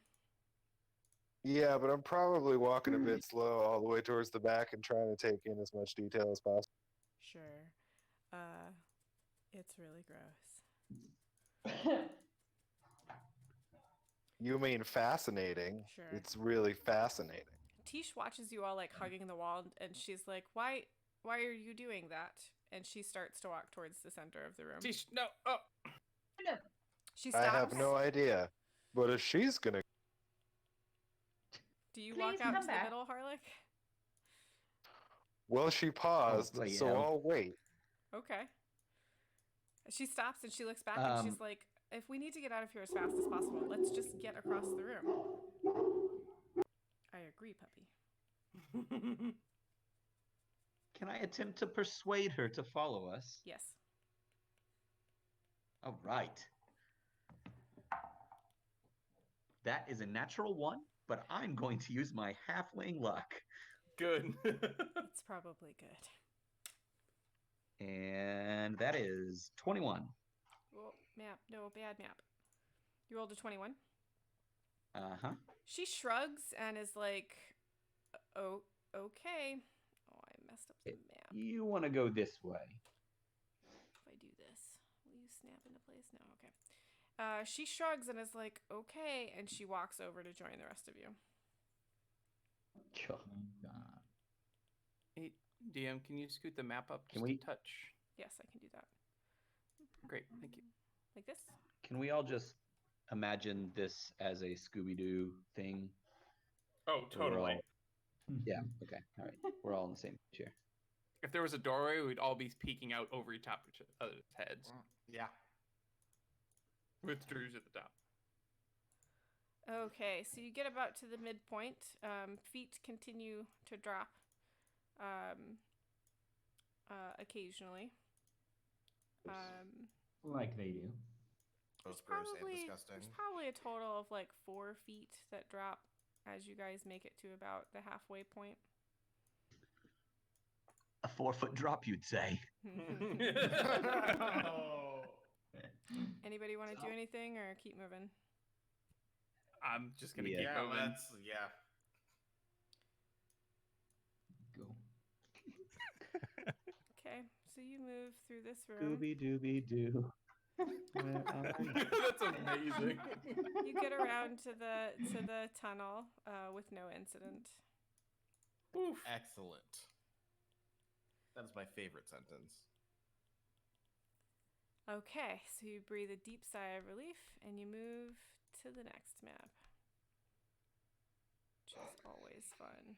Yeah, but I'm probably walking a bit slow all the way towards the back and trying to take in as much detail as possible. Sure. It's really gross. You mean fascinating? Sure. It's really fascinating. Tish watches you all like hugging the wall, and she's like, "Why why are you doing that? And she starts to walk towards the center of the room. No. Oh. She I stops. have no idea. But if she's gonna, Do you Please walk out come to back. the middle, Harlick? well, she paused, bloody so hell. I'll wait. Okay. She stops and she looks back and she's like, if we need to get out of here as fast as possible, let's just get across the room. I agree, puppy. Can I attempt to persuade her to follow us? Yes. All right. That is a natural 1, but I'm going to use my halfling luck. Good. It's probably good. And that is 21. Well, map. No, bad map. You rolled a 21? Uh-huh. She shrugs and is like, oh, okay. Oh, I messed up the map. You want to go this way. If I do this, will you snap into place? No, okay. She shrugs and is like, okay, and she walks over to join the rest of you. Oh my God. Hey, DM, can you scoot the map up Can just we- a touch? Yes, I can do that. Great, thank you. Like this? Can we all just imagine this as a Scooby-Doo thing? Oh, We're totally. all- Yeah, okay. All right. We're all in the same chair. If there was a doorway, we'd all be peeking out over each top of each other's heads. Yeah. With Druge at the top. Okay, so you get about to the midpoint. Feet continue to drop occasionally. Like they do. Both gross and There's disgusting. probably a total of like 4 feet that drop as you guys make it to about the halfway point. A 4-foot drop, you'd say. Anybody want to do anything or keep moving? I'm just gonna Yeah. keep Yeah, moving. yeah. Go. Okay, so you move through this room. Scooby-Dooby-Doo. That's amazing. You get around to the tunnel with no incident. Oof. Excellent. That is my favorite sentence. Okay, so you breathe a deep sigh of relief and you move to the next map, which is always fun.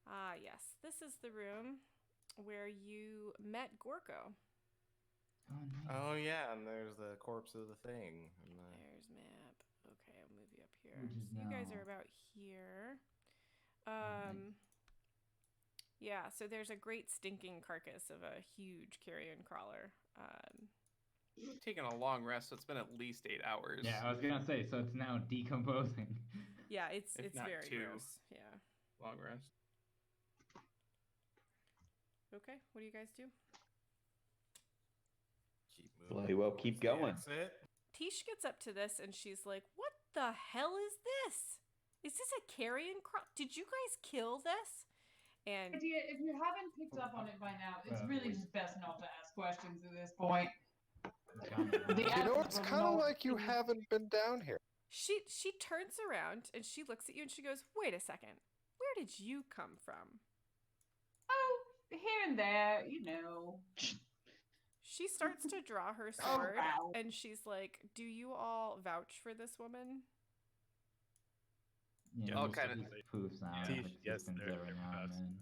Ah, yes, this is the room where you met Gorko. Oh, nice. Oh yeah, and there's the corpse of the thing. And There's map. Okay, I'll move you up here. Which is So you guys now- are about here. nice. Yeah, so there's a great stinking carcass of a huge carrion crawler. We've taken a long rest, so it's been at least 8 hours. Yeah, I was gonna say, so it's now decomposing. Yeah, it's If not very 2. gross. Yeah. Long rest. Okay, what do you guys do? keep moving. Bloody well, keep towards the going. exit. Tish gets up to this and she's like, "What the hell is this? Is this a carrion crawler? Did you guys kill this?" And Idea, if you haven't picked up on it by now, it's really wait. just best not to ask questions at this point. You know, it's kind of like you haven't been down here. she turns around and she looks at you and she goes, "Wait a second. Where did you come from?" Oh, here and there, you know. She starts to draw her Oh, sword wow. and she's like, "Do you all vouch for this woman?" Yeah, I'll most kinda- of these poofs now have Teach, yes, existence they're every now and fast. then.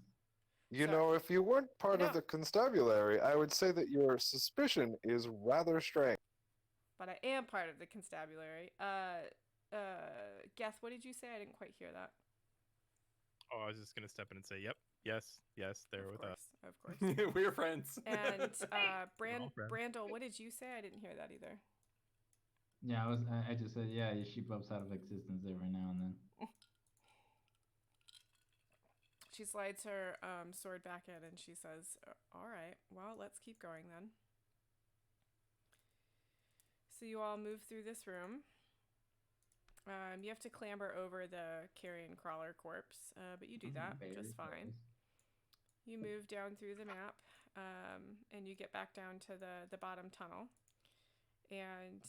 You So- know, if you weren't part No. of the constabulary, I would say that your suspicion is rather strange. But I am part of the constabulary. Geth, what did you say? I didn't quite hear that. Oh, I was just gonna step in and say, "Yep, yes, they're Of with course, us." of course. We're friends. And all friends. Brandel, what did you say? I didn't hear that either. Yeah, I just said, yeah, she pops out of existence every now and then. She slides her sword back in and she says, "All right, well, let's keep going then." So you all move through this room. You have to clamber over the carrion crawler corpse, but you do that Very just fine. close. You move down through the map, and you get back down to the bottom tunnel. And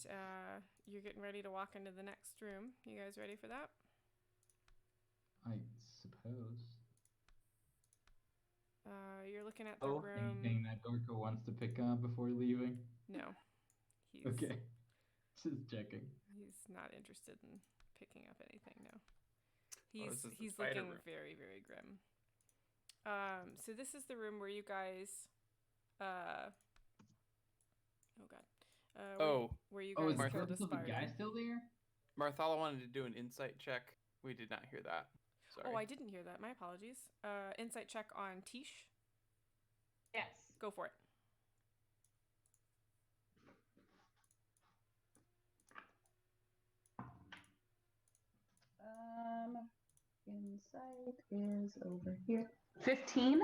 you're getting ready to walk into the next room. You guys ready for that? I suppose. You're looking at the Oh, room. anything that Gorko wants to pick up before leaving? No. He's Okay. Just checking. he's not interested in picking up anything, no. this is the He's spider looking room. very, very grim. So this is the room where you guys oh god. Where you Oh, guys is the killed a purpose of the spider. guy still there? Marthala wanted to do an insight check. We did not hear that. Sorry. Oh, I didn't hear that. My apologies. Insight check on Tish. Yes. Go for it. Insight is over here. 15.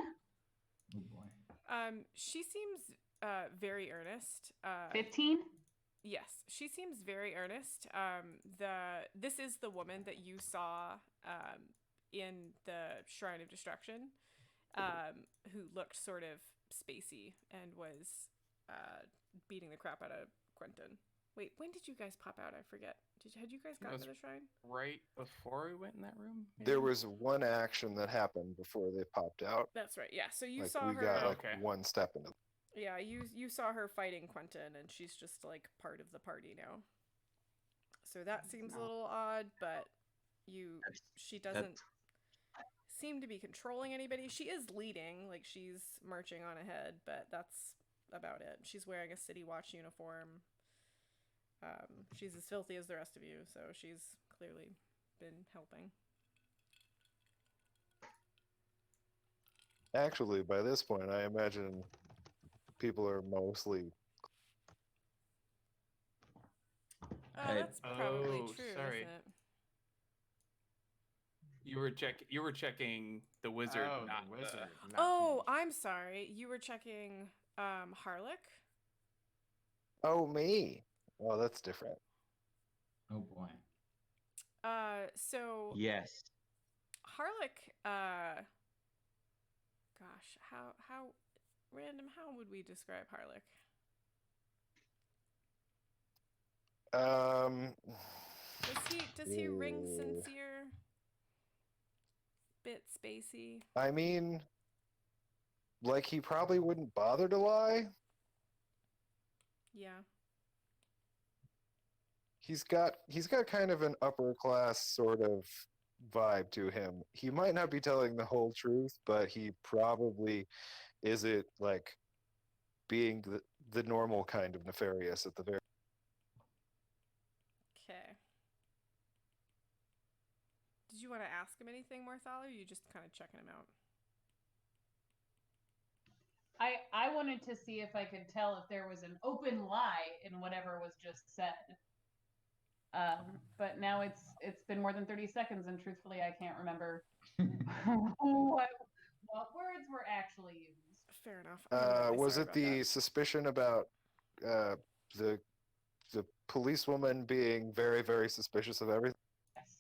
Oh boy. She seems very earnest. 15. Yes, she seems very earnest. This is the woman that you saw in the Shrine of Destruction, who looked sort of spacey and was beating the crap out of Quentin. Wait, when did you guys pop out? I forget. Had you guys gotten to the shrine? Right before we went in that room? Maybe? There was one action that happened before they popped out. That's right. Yeah. So you Like saw we her. got like Okay. one step into. Yeah, you saw her fighting Quentin, and she's just like part of the party now. So that seems a little odd, but she doesn't seem to be controlling anybody. She is leading, like she's marching on ahead, but that's about it. She's wearing a City Watch uniform. She's as filthy as the rest of you, so she's clearly been helping. Actually, by this point, I imagine people are mostly. Oh, that's probably true, sorry. isn't it? You were checking the wizard, Oh, not the wizard. not Oh, Tish. I'm sorry. You were checking Harlock? Oh, me. Oh, that's different. Oh boy. So Yes. Harlock, gosh, how random, how would we describe Harlock? Does he ring sincere? Bit spacey. I mean, like he probably wouldn't bother to lie. Yeah. He's got kind of an upper class sort of vibe to him. He might not be telling the whole truth, but he probably isn't like being the normal kind of nefarious at the very. Okay. Did you want to ask him anything, Marthala, or are you just kind of checking him out? I wanted to see if I could tell if there was an open lie in whatever was just said. But now it's been more than 30 seconds, and truthfully, I can't remember what words were actually used. Fair enough. I'm really Was sorry it about the that. suspicion about the policewoman being very, very suspicious of everything? Yes.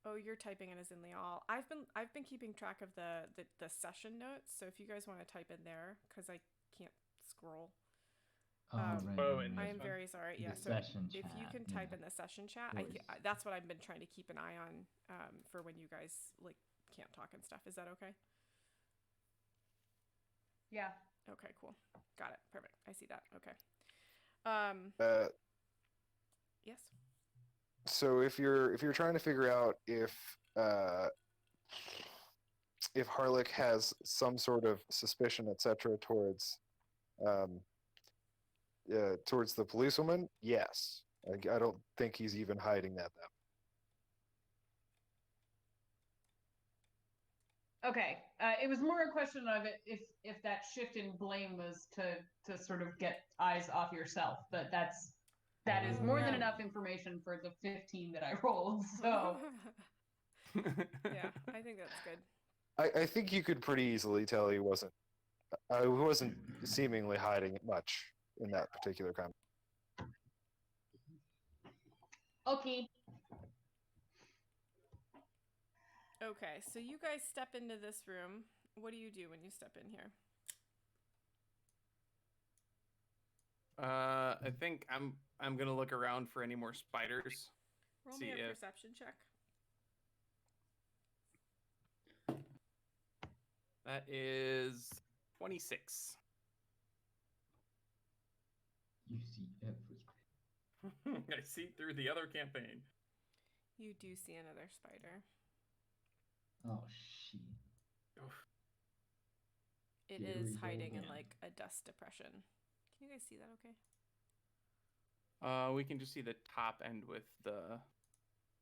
Oh, you're typing in as in the all. I've been keeping track of the session notes, so if you guys want to type in there, because I can't scroll. Right. I am very sorry. The Yeah, so session if you chat, can type yeah. in the session chat, Of course. that's what I've been trying to keep an eye on for when you guys like can't talk and stuff. Is that okay? Yeah. Okay, cool. Got it. Perfect. I see that. Okay. Yes. So if you're trying to figure out if Harlock has some sort of suspicion, etc., towards the policewoman, yes. I don't think he's even hiding that. Okay. It was more a question of if that shift in blame was to sort of get eyes off yourself, but that is more than enough information for the 15 that I rolled. So Yeah, I think that's good. I think you could pretty easily tell he wasn't seemingly hiding much in that particular comment. okay. Okay, so you guys step into this room. What do you do when you step in here? I think I'm gonna look around for any more spiders. Roll See me a if perception check. That is 26. You see everything. I see through the other campaign. You do see another spider. Oh, shit. It Here is we go hiding in again. like a dust depression. Can you guys see that okay? We can just see the top end with the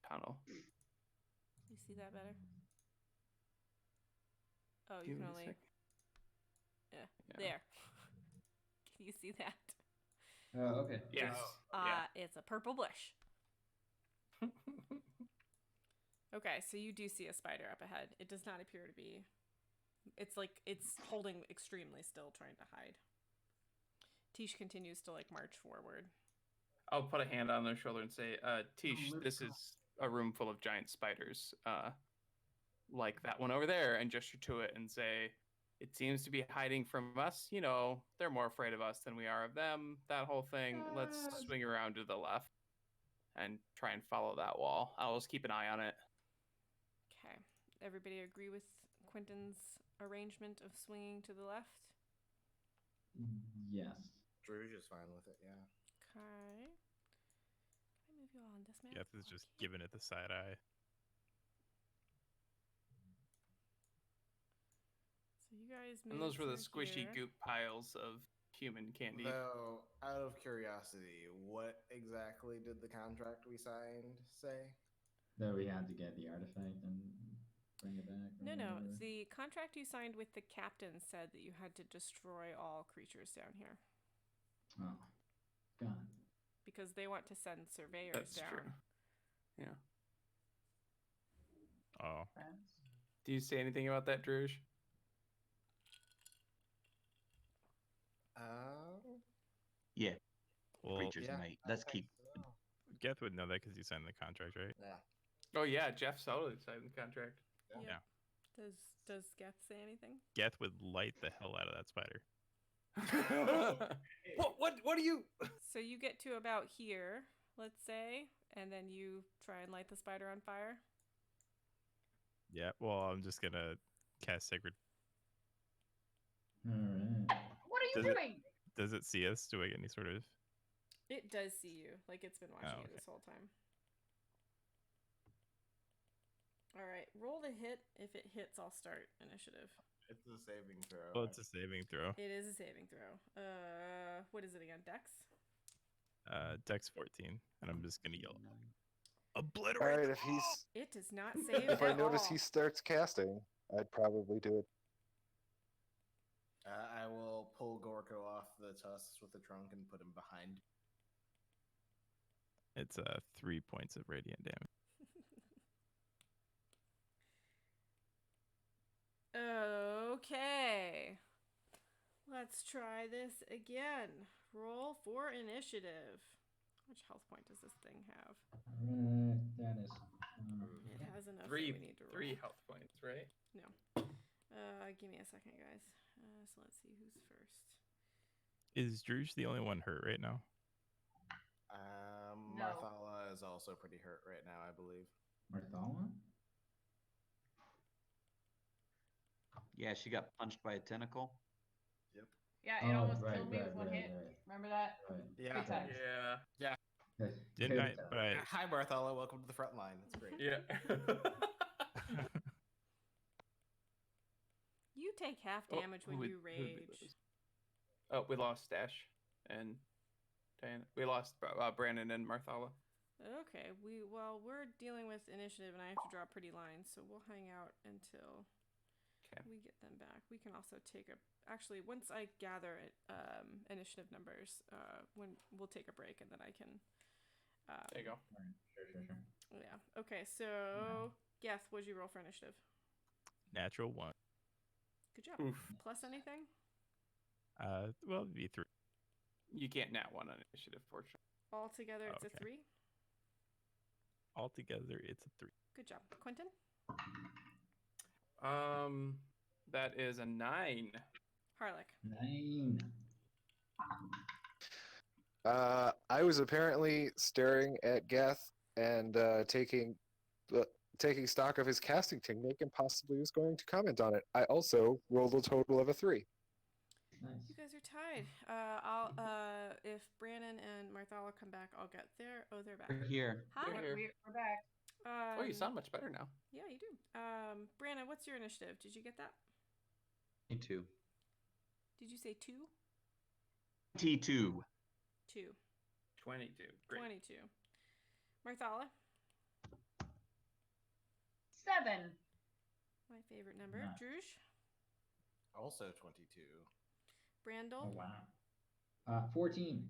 tunnel. You see that better? Oh, you Give can me a only... sec. Yeah. Yeah. There. Can you see that? Okay. Yes. It's a purple bush. Okay, so you do see a spider up ahead. It does not appear to be... It's like, it's holding extremely still, trying to hide. Tish continues to like march forward. I'll put a hand on their shoulder and say, Tish, let's this go. is a room full of giant spiders. Like that one over there, and gesture to it and say, it seems to be hiding from us. You know, they're more afraid of us than we are of them. That whole thing. Let's swing around to the left and try and follow that wall. I'll just keep an eye on it. Okay. Everybody agree with Quentin's arrangement of swinging to the left? Yes. Drew's just fine with it, yeah. Okay. Can I move you all on this map? Geth is just giving it the side eye. So you guys move And those were the through squishy here. goop piles of human candy. Though, out of curiosity, what exactly did the contract we signed say? That we had to get the artifact and bring it back. Or No. whatever. The contract you signed with the captain said that you had to destroy all creatures down here. Oh, God. Because they want to send surveyors That's down. true. Yeah. Oh. Do you say anything about that, Druge? Yeah. Well, Creatures, yeah, mate. I Let's think keep. so. Geth would know that because you signed the contract, right? Yeah. Oh yeah, Jeff totally signed the contract. Yep. Does Geth say anything? Geth would light the hell out of that spider. What do you? So you get to about here, let's say, and then you try and light the spider on fire. Yeah, well, I'm just gonna cast Sacred. All right. What are you Does it- doing? Does it see us? Do I get any sort of... It does see you, like it's been watching you okay. this whole time. All right, roll to hit. If it hits, I'll start initiative. It's a saving throw. Well, it's a saving throw. It is a saving throw. What is it again? Dex? Dex 14, and I'm just gonna yell, All obliterate right, them if he's all! It does not save if I at notice all. he starts casting, I'd probably do it. I will pull Gorko off the tusks with the trunk and put him behind. It's 3 points of radiant damage. Okay. Let's try this again. Roll for initiative. Which health point does this thing have? That is. It has enough that we need to roll. 3 health points, right? No. Give me a second, guys. So let's see who's first. Is Druge the only one hurt right now? No. Marthala is also pretty hurt right now, I believe. Marthala? Yeah, she got punched by a tentacle. Yep. Yeah, it Oh, almost right, killed me right, with one right, hit. right. Remember that? Right. Yeah. Good times. Yeah. Didn't I? But I... Hi, Marthala. Welcome to the front line. That's great. Yeah. You take half damage when you rage. Oh, we lost Stash and Diana. We lost Brandon and Marthala. Okay, we're dealing with initiative, and I have to draw pretty lines, so we'll hang out until we get them back. We can also take actually once I gather initiative numbers, when we'll take a break, and then I can. There you go. Sure. Yeah. Okay. So, Geth, what'd you roll for initiative? Natural 1. Good job. Oof. Plus anything? Well, it'd be 3. You can't nat 1 on initiative, fortunately. Altogether, it's a 3. Altogether, it's a 3. Good job, Quentin. That is a 9. Harlech. 9. I was apparently staring at Geth and taking taking stock of his casting technique and possibly was going to comment on it. I also rolled a total of a 3. Nice. You guys are tied. I'll if Brandon and Marthala come back, I'll get there. Oh, they're back. We're here. Hi. They're here. We're back. Oh, you sound much better now. Yeah, you do. Brandon, what's your initiative? Did you get that? T2. Did you say 2? T2. 2. 22. Great. 22. Marthala, 7. my favorite number. Nice. Druge, Also 22. Brandel. Oh wow. 14.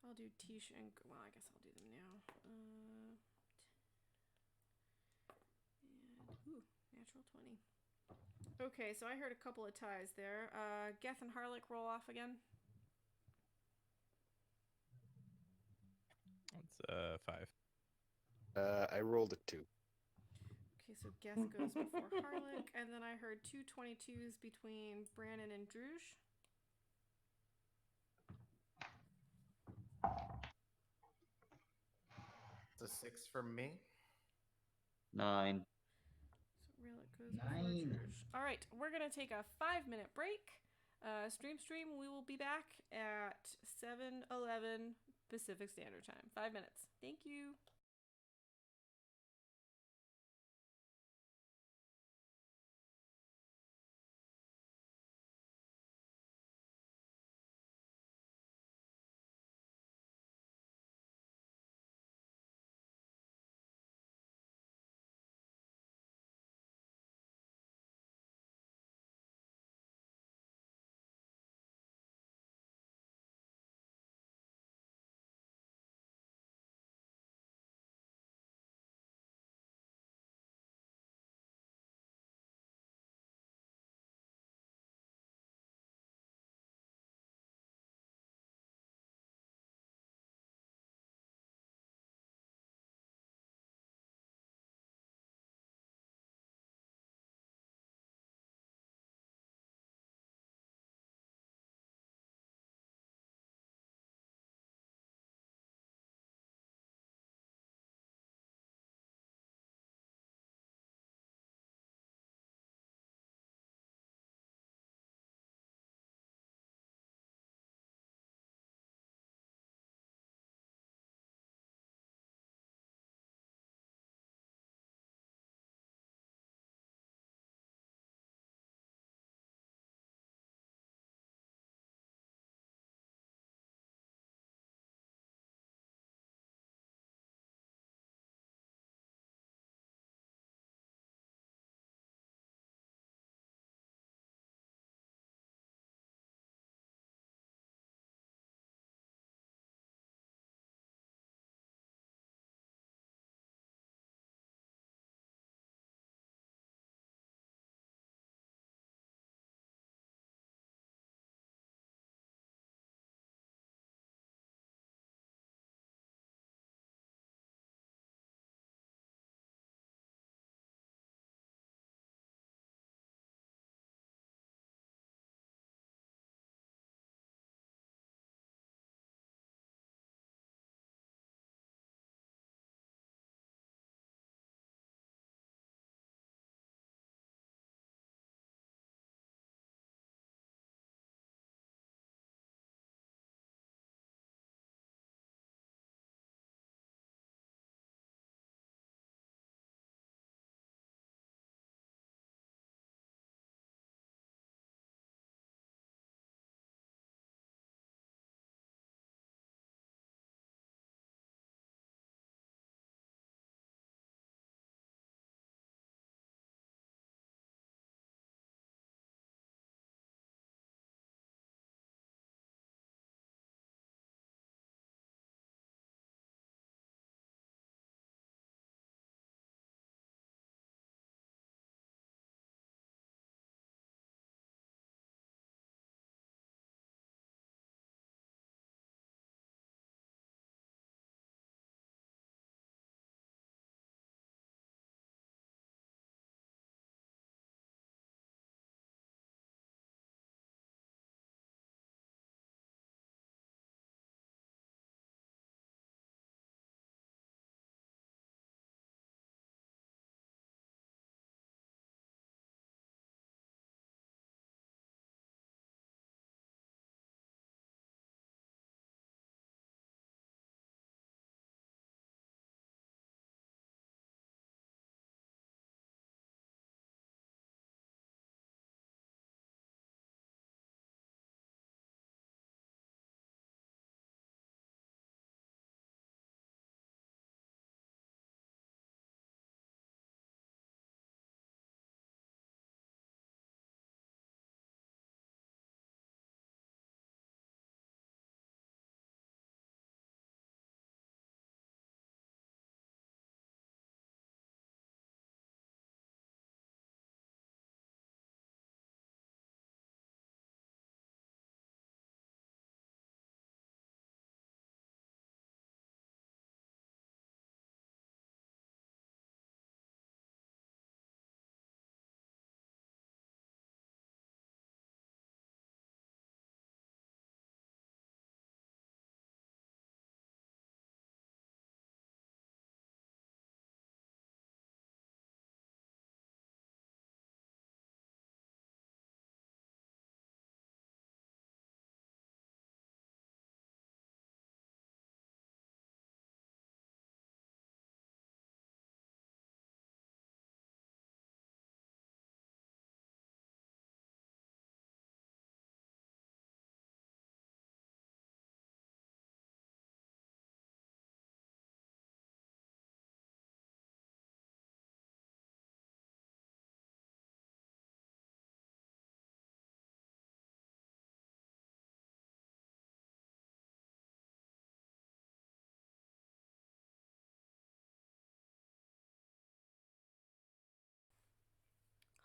I'll do Tish and well, I guess I'll do them now. And natural 20. Okay, so I heard a couple of ties there. Geth and Harlech roll off again. That's 5. I rolled a 2. Okay, so Geth goes before Harlech, and then I heard 2 22s between Brandon and Druge. It's a 6 from me. 9. So Harlech goes before 9. Druge. All right, we're gonna take a 5-minute break. Stream. We will be back at 7:11 Pacific Standard Time. 5 minutes. Thank you.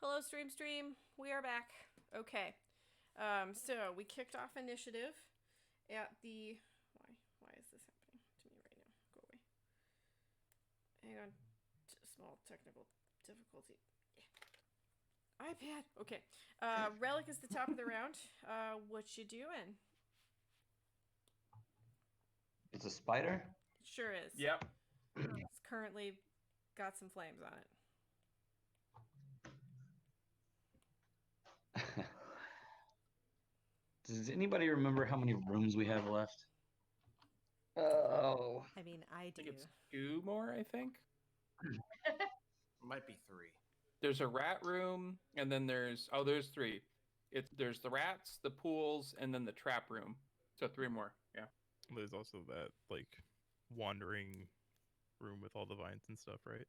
Hello, stream. We are back. Okay. So we kicked off initiative at the. Why is this happening to me right now? Go away. Hang on. Small technical difficulty. Yeah. iPad. Okay. Relic is the top of the round. What you doing? It's a spider? It sure is. Yep. It's currently got some flames on it. Does anybody remember how many rooms we have left? Oh. I mean, I do. I think it's 2 more, I think. Might be 3. There's a rat room, and then there's 3. There's the rats, the pools, and then the trap room. So 3 more. Yeah. There's also that like wandering room with all the vines and stuff, right?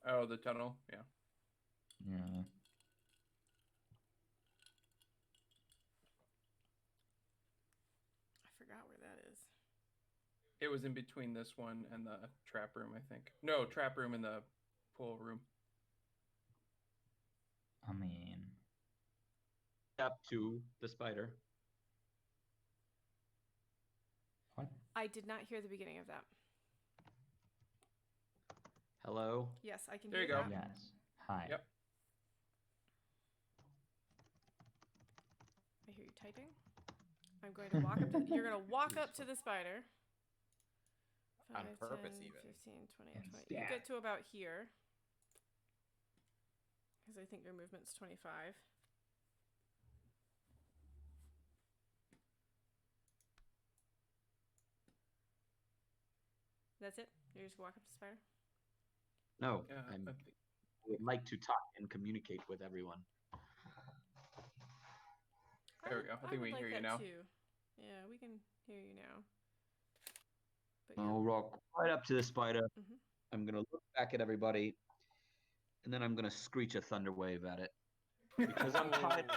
Oh, the tunnel. Yeah. Yeah. I forgot where that is. It was in between this one and the trap room, I think. No, trap room and the pool room. I mean, Up to the spider. what? I did not hear the beginning of that. Hello? Yes, I can There hear you go. that. Yes. Hi. Yep. I hear you typing. I'm going to walk up to you're going to walk up to the spider. 5, On purpose, 10, even. 15, 20, And 20. You stab. get to about here. Because I think your movement's 25. That's it? You just walk up to the spider? No, Yeah, I I think- would like to talk and communicate with everyone. There we go. I think would we like hear you that now. Too. Yeah, we can hear you now. But yeah. I'll walk right up to the spider. Mhm. I'm going to look back at everybody, and then I'm going to screech a thunder wave at it. Because I'm tired.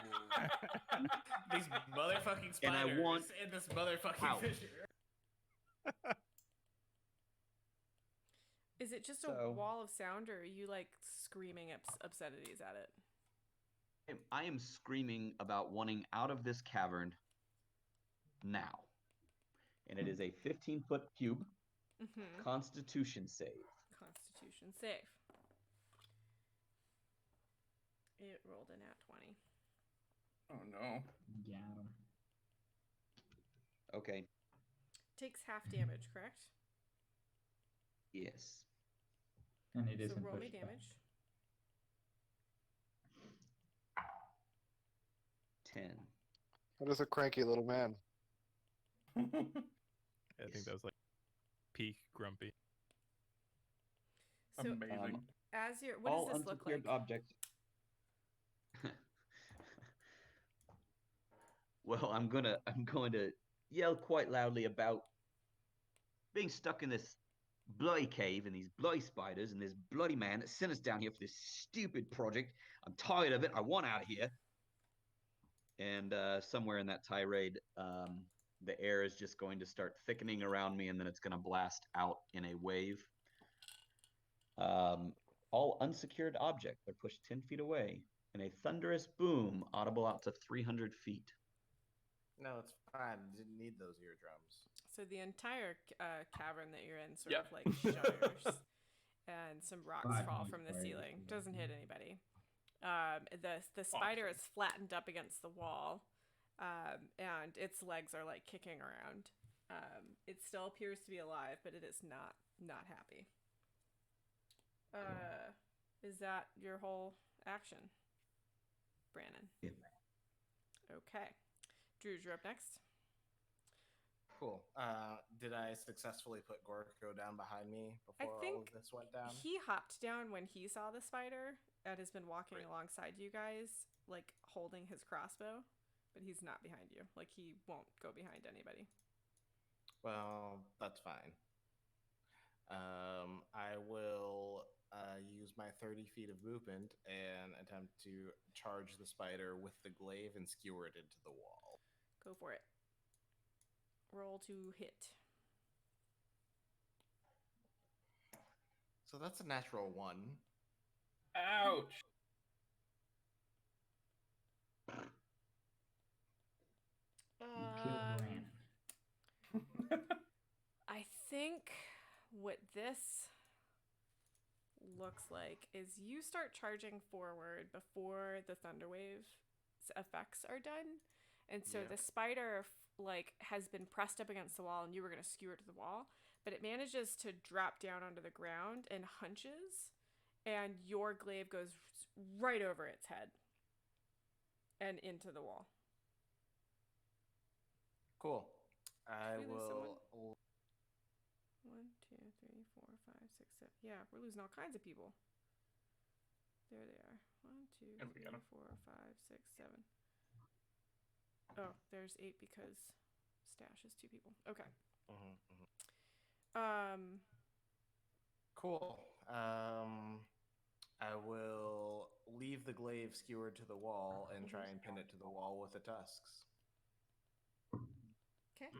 These motherfucking spiders And I want and this motherfucking out. fissure. Is it just So- a wall of sound, or are you like screaming obscenities at it? I am screaming about wanting out of this cavern now. And it is a 15-foot cube. Mm-hmm. Constitution save. Constitution save. It rolled a nat 20. Oh, no. Got him. Okay. Takes half damage, correct? Yes. And it So isn't roll me pushed back. damage. 10. That is a cranky little man. I Yes. think that was like peak grumpy. So Amazing. as you're, what All does this look like? unsecured objects. Well, I'm going to yell quite loudly about being stuck in this bloody cave and these bloody spiders and this bloody man that sent us down here for this stupid project. I'm tired of it. I want out of here. And somewhere in that tirade, the air is just going to start thickening around me, and then it's going to blast out in a wave. All unsecured objects are pushed 10 feet away, and a thunderous boom audible out to 300 feet. No, it's fine. Didn't need those eardrums. So the entire cavern that you're in sort Yep. of like shudders, and some rocks Five fall points from the for ceiling. everything. Doesn't hit anybody. The spider is flattened up against the wall, and its legs are like kicking around. It still appears to be alive, but it is not happy. Is that your whole action, Brandon? Yeah. Okay. Drew, you're up next. Cool. Did I successfully put Gorko down behind me before all think of this went down? He hopped down when he saw the spider and has been walking Great. alongside you guys, like holding his crossbow, but he's not behind you. Like he won't go behind anybody. Well, that's fine. I will use my 30 feet of movement and attempt to charge the spider with the glaive and skewer it into the wall. Go for it. Roll to hit. So that's a natural 1. Ouch. You killed Brandon. I think what this looks like is you start charging forward before the Thunderwave effects are done. And so the spider has been pressed up against the wall and you were going to skewer it to the wall, but it manages to drop down onto the ground and hunches, and your glaive goes right over its head and into the wall. Cool. I We lose someone? will. 1, 2, 3, 4, 5, 6, 7. Yeah, we're losing all kinds of people. There they are. 1, 2, And we 3, got 'em. 4, 5, 6, 7. Oh, there's 8 because Stash is 2 people. Okay. Cool. I will leave the glaive skewered to the wall and try and pin it to the wall with the tusks. Okay.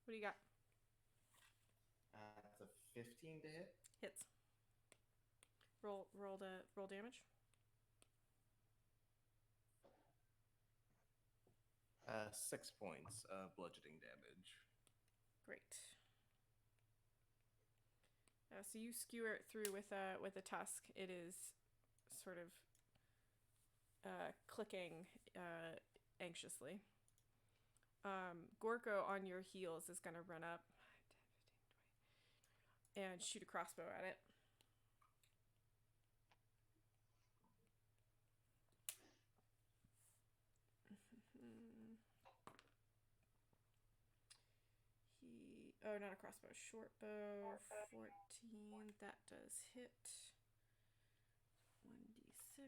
What do you got? That's a 15 to hit. Hits. Roll damage. 6 points of bludgeoning damage. Great. So you skewer it through with a tusk. It is sort of clicking anxiously. Gorko on your heels is going to run up 10, 15, 20, and shoot a crossbow at it. Not a crossbow, short bow. 14. That does hit. 1d6.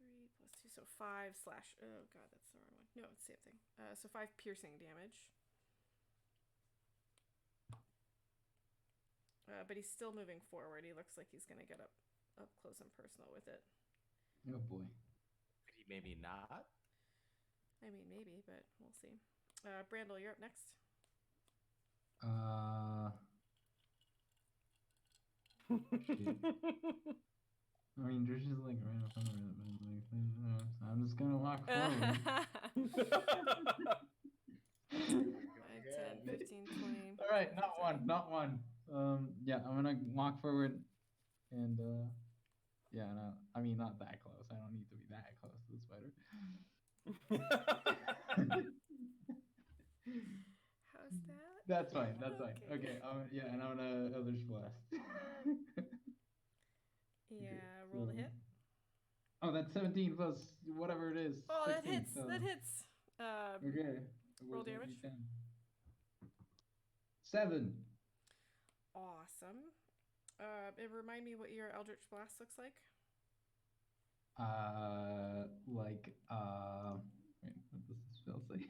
3 plus 2, so 5 slash. Oh god, that's the wrong one. No, it's the same thing. So 5 piercing damage. But he's still moving forward. He looks like he's gonna get up close and personal with it. Oh boy. Maybe not. I mean, maybe, but we'll see. Brandel, you're up next. Shit. I mean, there's just like right in front of it, so I'm just gonna walk forward. 10, 15, 20. All right, not one. Yeah, I'm gonna walk forward, and yeah, no, I mean not that close. I don't need to be that close to the spider. How's that? That's fine. Okay. Yeah, and I'm gonna Eldritch Blast. Yeah, roll to hit. Oh, that's 17 plus whatever it is. Oh, 16, that hits. so. That hits. Okay. Roll damage. 7. Awesome. Remind me what your Eldritch Blast looks like. Wait, what does the spell say?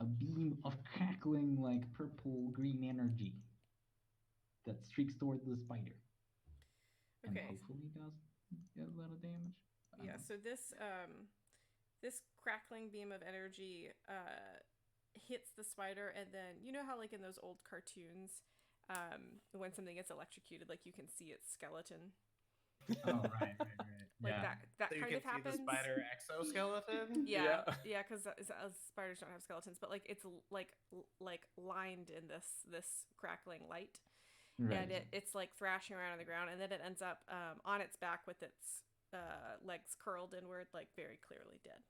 A beam of crackling, like purple-green energy that streaks toward the spider. And Okay. hopefully does get a lot of damage. Yeah, so this crackling beam of energy hits the spider, and then you know how like in those old cartoons, when something gets electrocuted, like you can see its skeleton. Oh, right. Like yeah. that So you kind can of happens. see the spider exoskeleton. Yeah, because spiders don't have skeletons, but like it's like lined in this crackling light, Right. and it's like thrashing around on the ground, and then it ends up on its back with its legs curled inward, like very clearly dead.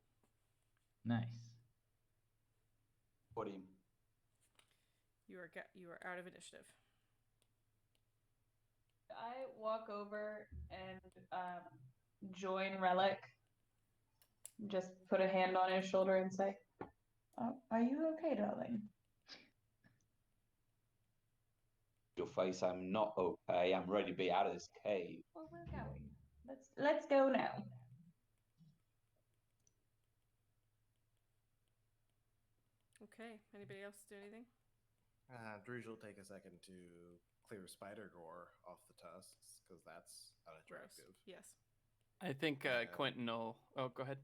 Nice. Put him. You are out of initiative. I walk over and join Relic. Just put a hand on his shoulder and say, "Are you okay, darling?" Your face, I'm not okay. I'm ready to be out of this cave. Well, we're going. Let's go now. Okay. Anybody else do anything? Druge will take a second to clear spider gore off the tusks because that's unattractive. Gross. Yes. I think Quentin will. Oh, go ahead.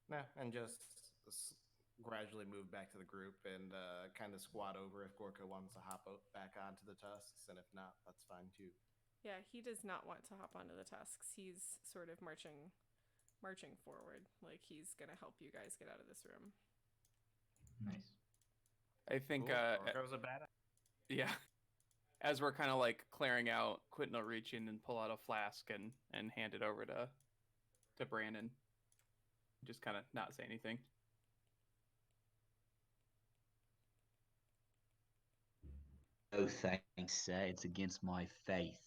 No, and just gradually move back to the group and kind of squat over if Gorka wants to hop back onto the tusks, and if not, that's fine too. Yeah, he does not want to hop onto the tusks. He's sort of marching forward, like he's gonna help you guys get out of this room. Nice. I think Gorka was a badass. Yeah. As we're kind of like clearing out, Quentin will reach in and pull out a flask and hand it over to Brandon. Just kind of not say anything. Oh, thanks, sir. It's against my faith.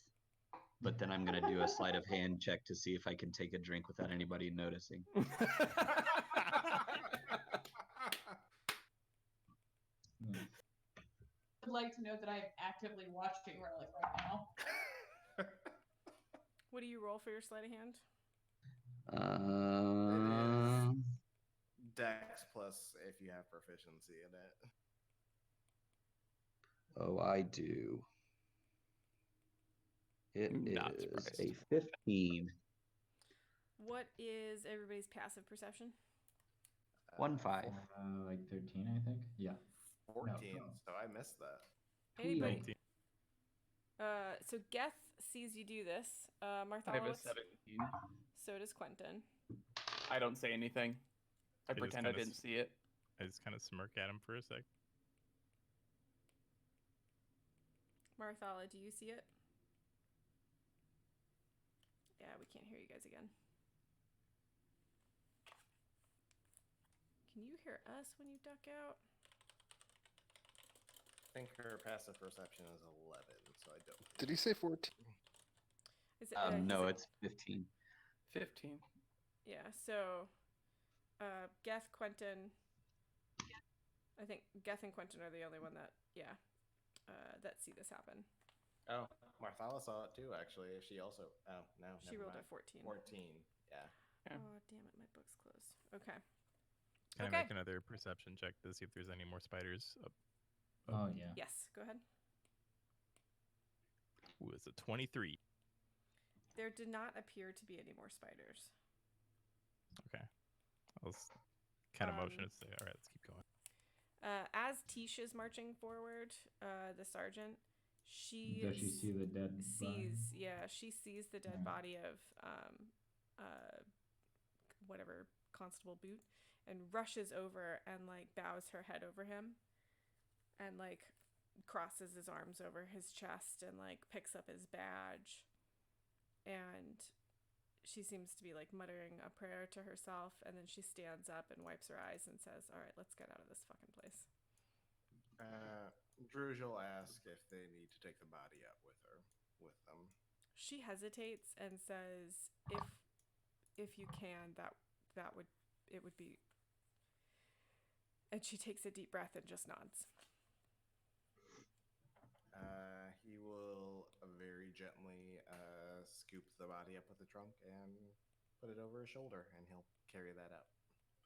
But then I'm going to do a sleight of hand check to see if I can take a drink without anybody noticing. I'd like to note that I am actively watching Relic right now. What do you roll for your sleight of hand? It is Dex plus if you have proficiency in it. Oh, I do. It Not is surprised. a 15. What is everybody's passive perception? 1-5. Like 13, I think. Yeah. 14, No. so I missed that. Anybody? 19. So Geth sees you do this. I have Marthala a looks. 17. So does Quentin. I don't say anything. I just pretend I kinda didn't see it. I just kind of smirk at him for a sec. Marthala, do you see it? Yeah, we can't hear you guys again. Can you hear us when you duck out? I think her passive perception is 11, so I don't. Did he say 14? Is it, No, it's 15. 15. Yeah, so Geth, Quentin. I think Geth and Quentin are the only one that, that see this happen. Oh, Marthala saw it too, actually. She also. Oh, no. She rolled a 14. 14, yeah. Oh, damn it, my book's closed. Okay. Can I make another perception check to see if there's any more spiders up? Oh, yeah. Yes, go ahead. Ooh, it's a 23. There did not appear to be any more spiders. Okay. I was kind of motion to say, all right, let's keep going. As Tish is marching forward, the sergeant, Does she see the dead body? She sees the dead body of whatever Constable Boot, and rushes over and like bows her head over him, and like crosses his arms over his chest and like picks up his badge, and she seems to be like muttering a prayer to herself, and then she stands up and wipes her eyes and says, "All right, let's get out of this fucking place." Druge will ask if they need to take the body up with them. She hesitates and says, "If you can, that would be." And she takes a deep breath and just nods. He will very gently scoop the body up with the trunk and put it over his shoulder, and he'll carry that out.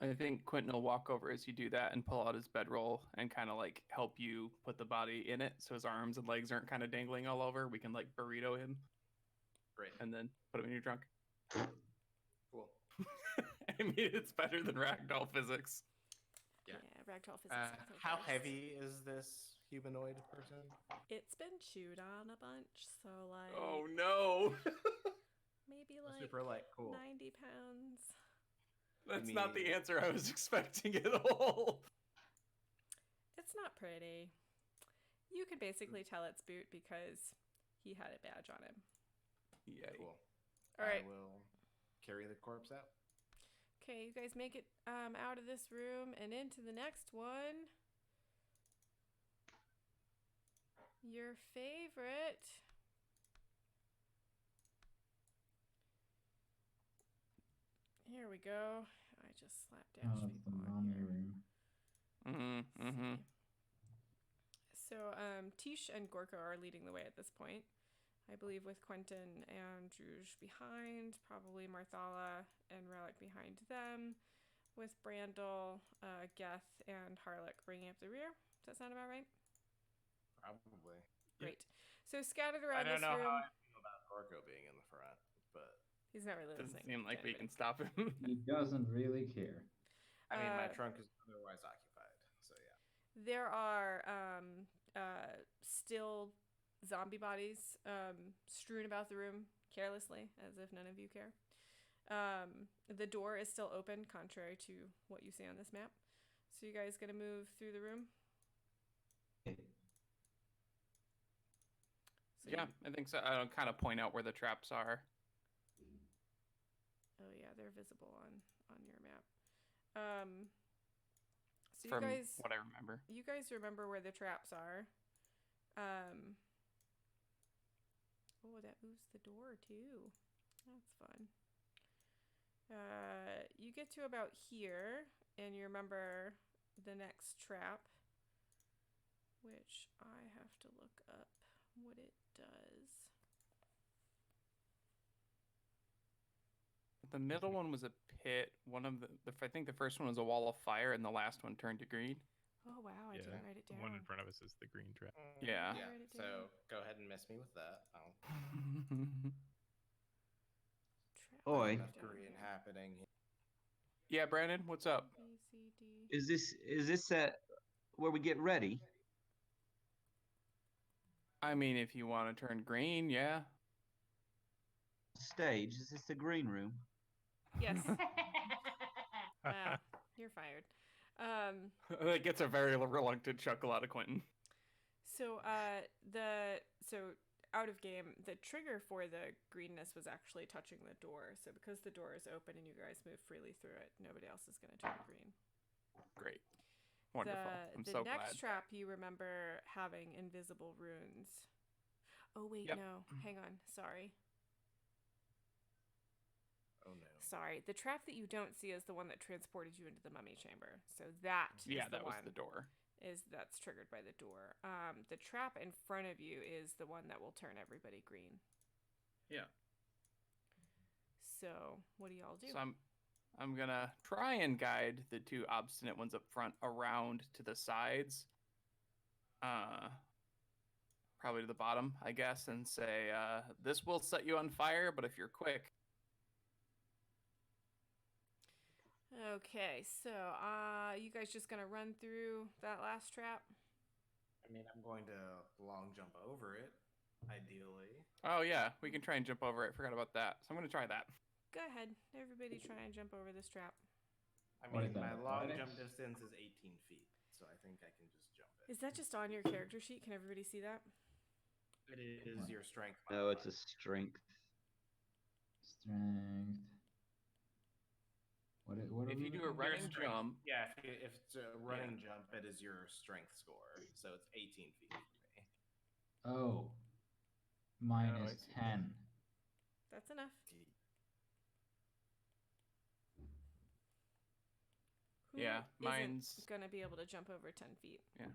I think Quentin will walk over as you do that and pull out his bedroll and kind of like help you put the body in it so his arms and legs aren't kind of dangling all over. We can like burrito him. Great. And then put him in your trunk. Cool. I mean, it's better than ragdoll physics. Yeah, ragdoll physics. How heavy is this humanoid person? It's been chewed on a bunch, so like. Oh no! Maybe like super light. Cool. 90 pounds. That's not the answer I was expecting at all. It's not pretty. You can basically tell it's Boot because he had a badge on him. Yeah. Cool. All right. I will carry the corpse out. Okay, you guys make it out of this room and into the next one. Your favorite. Here we go. I just slapdash it's the people on mommy here. room. So Tish and Gorka are leading the way at this point. I believe with Quentin and Druge behind, probably Marthala and Relic behind them, with Brandel, Geth, and Harlech bringing up the rear. Does that sound about right? Probably. Great. So scattered around I this don't know room. how I feel about Gorko being in the front, but he's not really Doesn't listening. seem like we can stop him. He doesn't really care. I mean, my trunk is otherwise occupied. So yeah. There are still zombie bodies strewn about the room carelessly, as if none of you care. The door is still open, contrary to what you see on this map. So you guys gonna move through the room? So Yeah, I think so. I'll kind of point out where the traps are. Oh yeah, they're visible on your map. So From you guys, what I remember. You guys remember where the traps are. Oh, that moves the door too. That's fun. You get to about here, and you remember the next trap, which I have to look up what it does. The middle one was a pit. One of the I think the first one was a wall of fire, and the last one turned to green. Oh wow, I didn't write it The down. one in front of us is the green trap. Yeah. Yeah. So go ahead and miss me with that. Oi. Enough green happening. Yeah, Brandon, what's up? B, C, D. Is this where we get ready? I mean, if you want to turn green, yeah. Stage? Is this the green room? Yes. Wow, you're fired. That gets a very reluctant chuckle out of Quentin. So out of game, the trigger for the greenness was actually touching the door. So because the door is open and you guys move freely through it, nobody else is going to turn green. Great. Wonderful. I'm so glad. The next trap you remember having invisible runes. Oh wait, no. Hang on. Sorry. Oh no. Sorry. The trap that you don't see is the one that transported you into the mummy chamber. So that is the that one. was the door. That's triggered by the door. The trap in front of you is the one that will turn everybody green. Yeah. So what do y'all do? So I'm gonna try and guide the two obstinate ones up front around to the sides. Probably to the bottom, I guess, and say, this will set you on fire, but if you're quick. Okay, so you guys just gonna run through that last trap? I mean, I'm going to long jump over it, ideally. Oh yeah, we can try and jump over it. Forgot about that. So I'm gonna try that. Go ahead. Everybody try and jump over this trap. I mean, my long jump distance is 18 feet, so I think I can just jump it. Is that just on your character sheet? Can everybody see that? It is your strength. No, it's a strength. Strength. What if you do a running jump, yeah, if it's a running jump, it is your strength score, so it's 18 feet for me. Oh, minus 10. That's enough. Who mine's isn't gonna be able to jump over 10 feet. Yeah.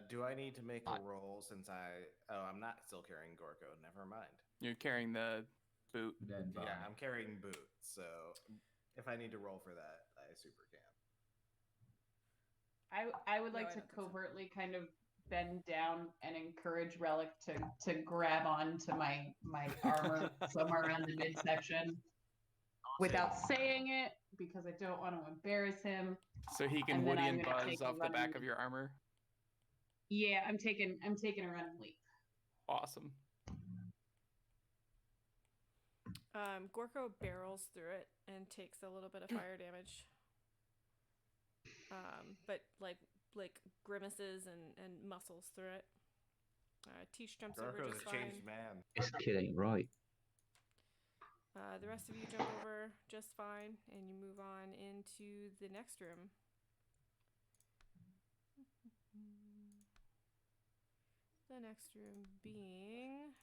Do I need to make a roll since I'm not still carrying Gorko. Never mind. You're carrying the boot. Yeah, I'm carrying boot, so if I need to roll for that, I super can. I would like to covertly kind of bend down and encourage Relic to grab onto my armor somewhere around the midsection without saying it, because I don't want to embarrass him. So he can Woody and Buzz off the back of your armor? Yeah, I'm taking a running leap. Awesome. Gorko barrels through it and takes a little bit of fire damage. But like grimaces and muscles through it. Tish jumps over just fine. Changed man. This kid ain't right. The rest of you jump over just fine, and you move on into the next room. The next room being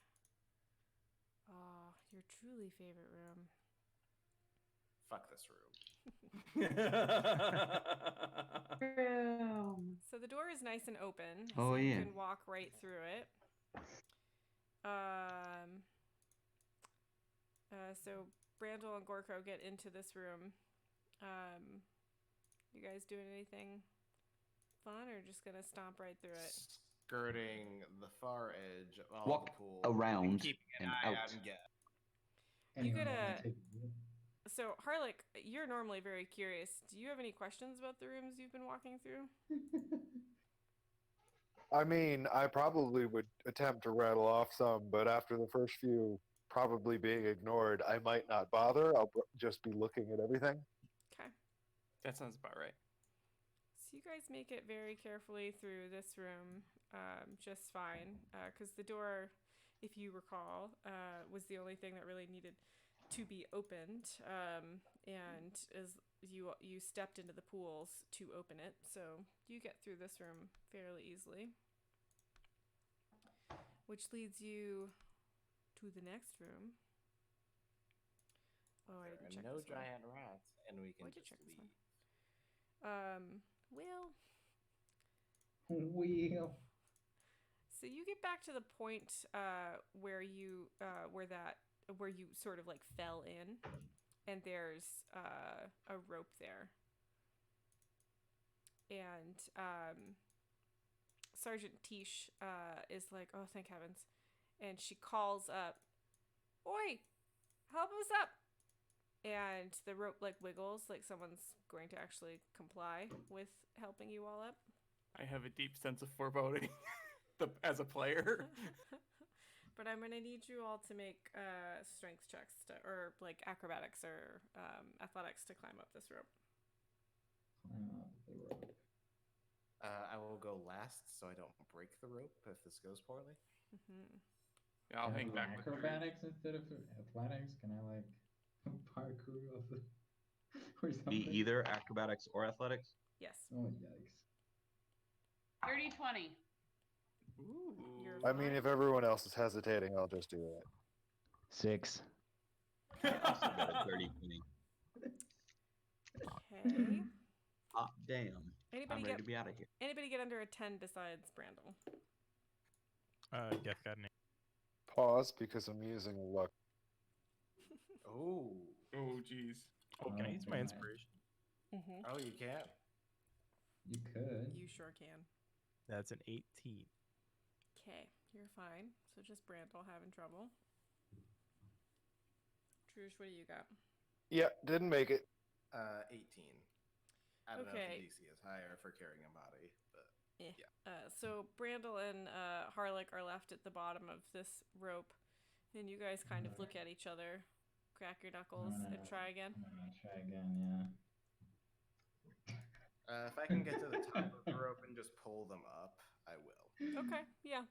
your truly favorite room. Fuck this room. So the door is nice and open. Oh, so you yeah. can walk right through it. So Brandel and Gorko get into this room. You guys doing anything fun, or just gonna stomp right through it? Skirting the far edge of Walk the pool, around keeping an and eye out. out and get. You get a So Harlech, you're normally very curious. Do you have any questions about the rooms you've been walking through? I mean, I probably would attempt to rattle off some, but after the first few probably being ignored, I might not bother. I'll just be looking at everything. Okay. That sounds about right. So you guys make it very carefully through this room, just fine, because the door, if you recall, was the only thing that really needed to be opened, and as you stepped into the pools to open it, so you get through this room fairly easily, which leads you to the next room. Oh, I didn't check no this one. giant rats, and we can I did just check this leave. one. Well, Wheel. so you get back to the point where you sort of like fell in, and there's a rope there, and Sergeant Tish is like, "Oh, thank heavens," and she calls up, "Oi, help us up!" And the rope like wiggles, like someone's going to actually comply with helping you all up. I have a deep sense of foreboding as a player. But I'm gonna need you all to make strength checks or like acrobatics or athletics to climb up this rope. Climb up the rope. I will go last so I don't break the rope if this goes poorly. Mm-hmm. Yeah, I'll Can I hang do back with acrobatics instead of athletics? Can I like parkour off the or something? Be either acrobatics or athletics. Yes. Oh yikes! Dirty 20. Ooh. I mean, if everyone else is hesitating, I'll just do it. 6. I also got a dirty 20. Okay. Hot damn. Anybody I'm ready to be out of here. Anybody get under a 10 besides Brandel? Geth got an 8. Pause because I'm using luck. Oh. Oh, jeez. Oh, can I use my God. inspiration? Mm-hmm. Oh, you can't? You could. You sure can. That's an 18. Okay, you're fine. So just Brandel having trouble. Trush, what do you got? Yeah, didn't make it. 18. I don't know if Okay. the DC is higher for carrying a body, but yeah. So Brandel and Harlech are left at the bottom of this rope, and you guys kind of look at each other, crack your knuckles, and try again. I'm gonna try again. If I can get to the top of the rope and just pull them up, I will. Okay, yeah.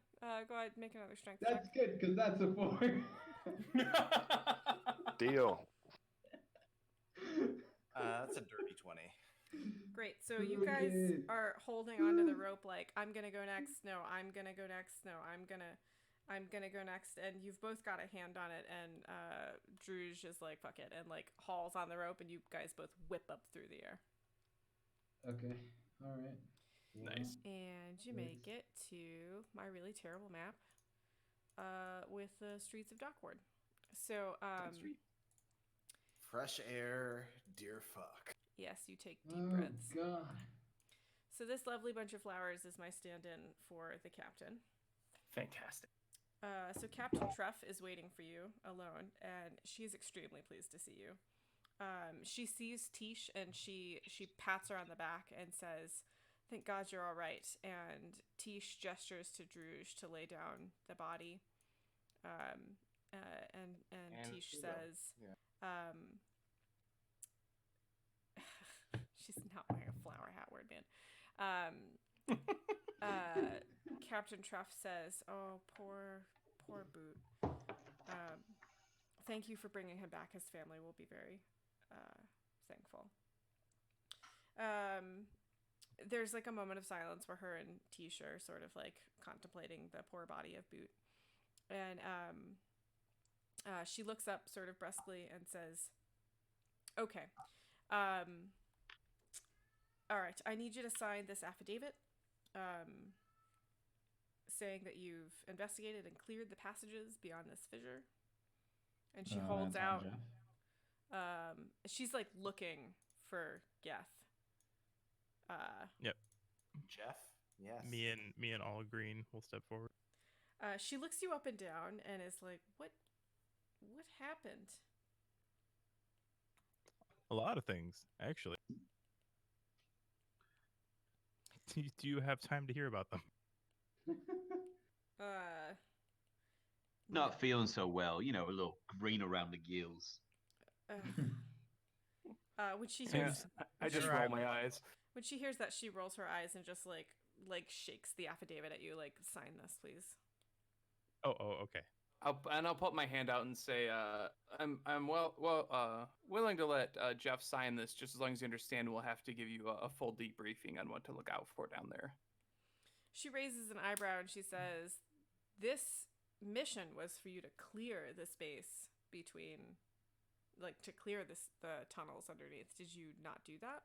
Go ahead, make another strength Yeah. That's good because that's a 4. Deal. That's a dirty 20. Great. So you guys are holding onto the rope like, I'm gonna go next. No, I'm gonna go next. No, I'm gonna go next. And you've both got a hand on it. And Druge is like, fuck it, and like hauls on the rope, and you guys both whip up through the air. Okay. All right. Nice. And you make it to my really terrible map with the streets of Dockward. So Fresh air, dear fuck. yes, you take deep breaths. God. So this lovely bunch of flowers is my stand-in for the captain. Fantastic. So Captain Truff is waiting for you alone, and she's extremely pleased to see you. She sees Tish, and she pats her on the back and says, "Thank God you're all right." And Tish gestures to Druge to lay down the body. And Tish says, she's not wearing a flower hat, word man. Captain Truff says, "Oh, poor Boot. Thank you for bringing him back. His family will be very thankful." There's like a moment of silence where her and Tish are sort of like contemplating the poor body of Boot, and she looks up sort of brusquely and says, "Okay, all right. I need you to sign this affidavit, saying that you've investigated and cleared the passages beyond this fissure." And she holds out. She's like looking for Geth. Yep. Jeff? Yes. Me and All Green will step forward. She looks you up and down and is like, What happened?" A lot of things, actually. Do you have time to hear about them? Not feeling so well. You know, a little green around the gills. When she Yeah, hears, I just roll my eyes. when she hears that, she rolls her eyes and just like shakes the affidavit at you, like, sign this, please. Oh, okay. I'll put my hand out and say, I'm willing to let Jeff sign this, just as long as you understand we'll have to give you a full debriefing on what to look out for down there. She raises an eyebrow and she says, "This mission was for you to clear the space between, like, to clear the tunnels underneath. Did you not do that?"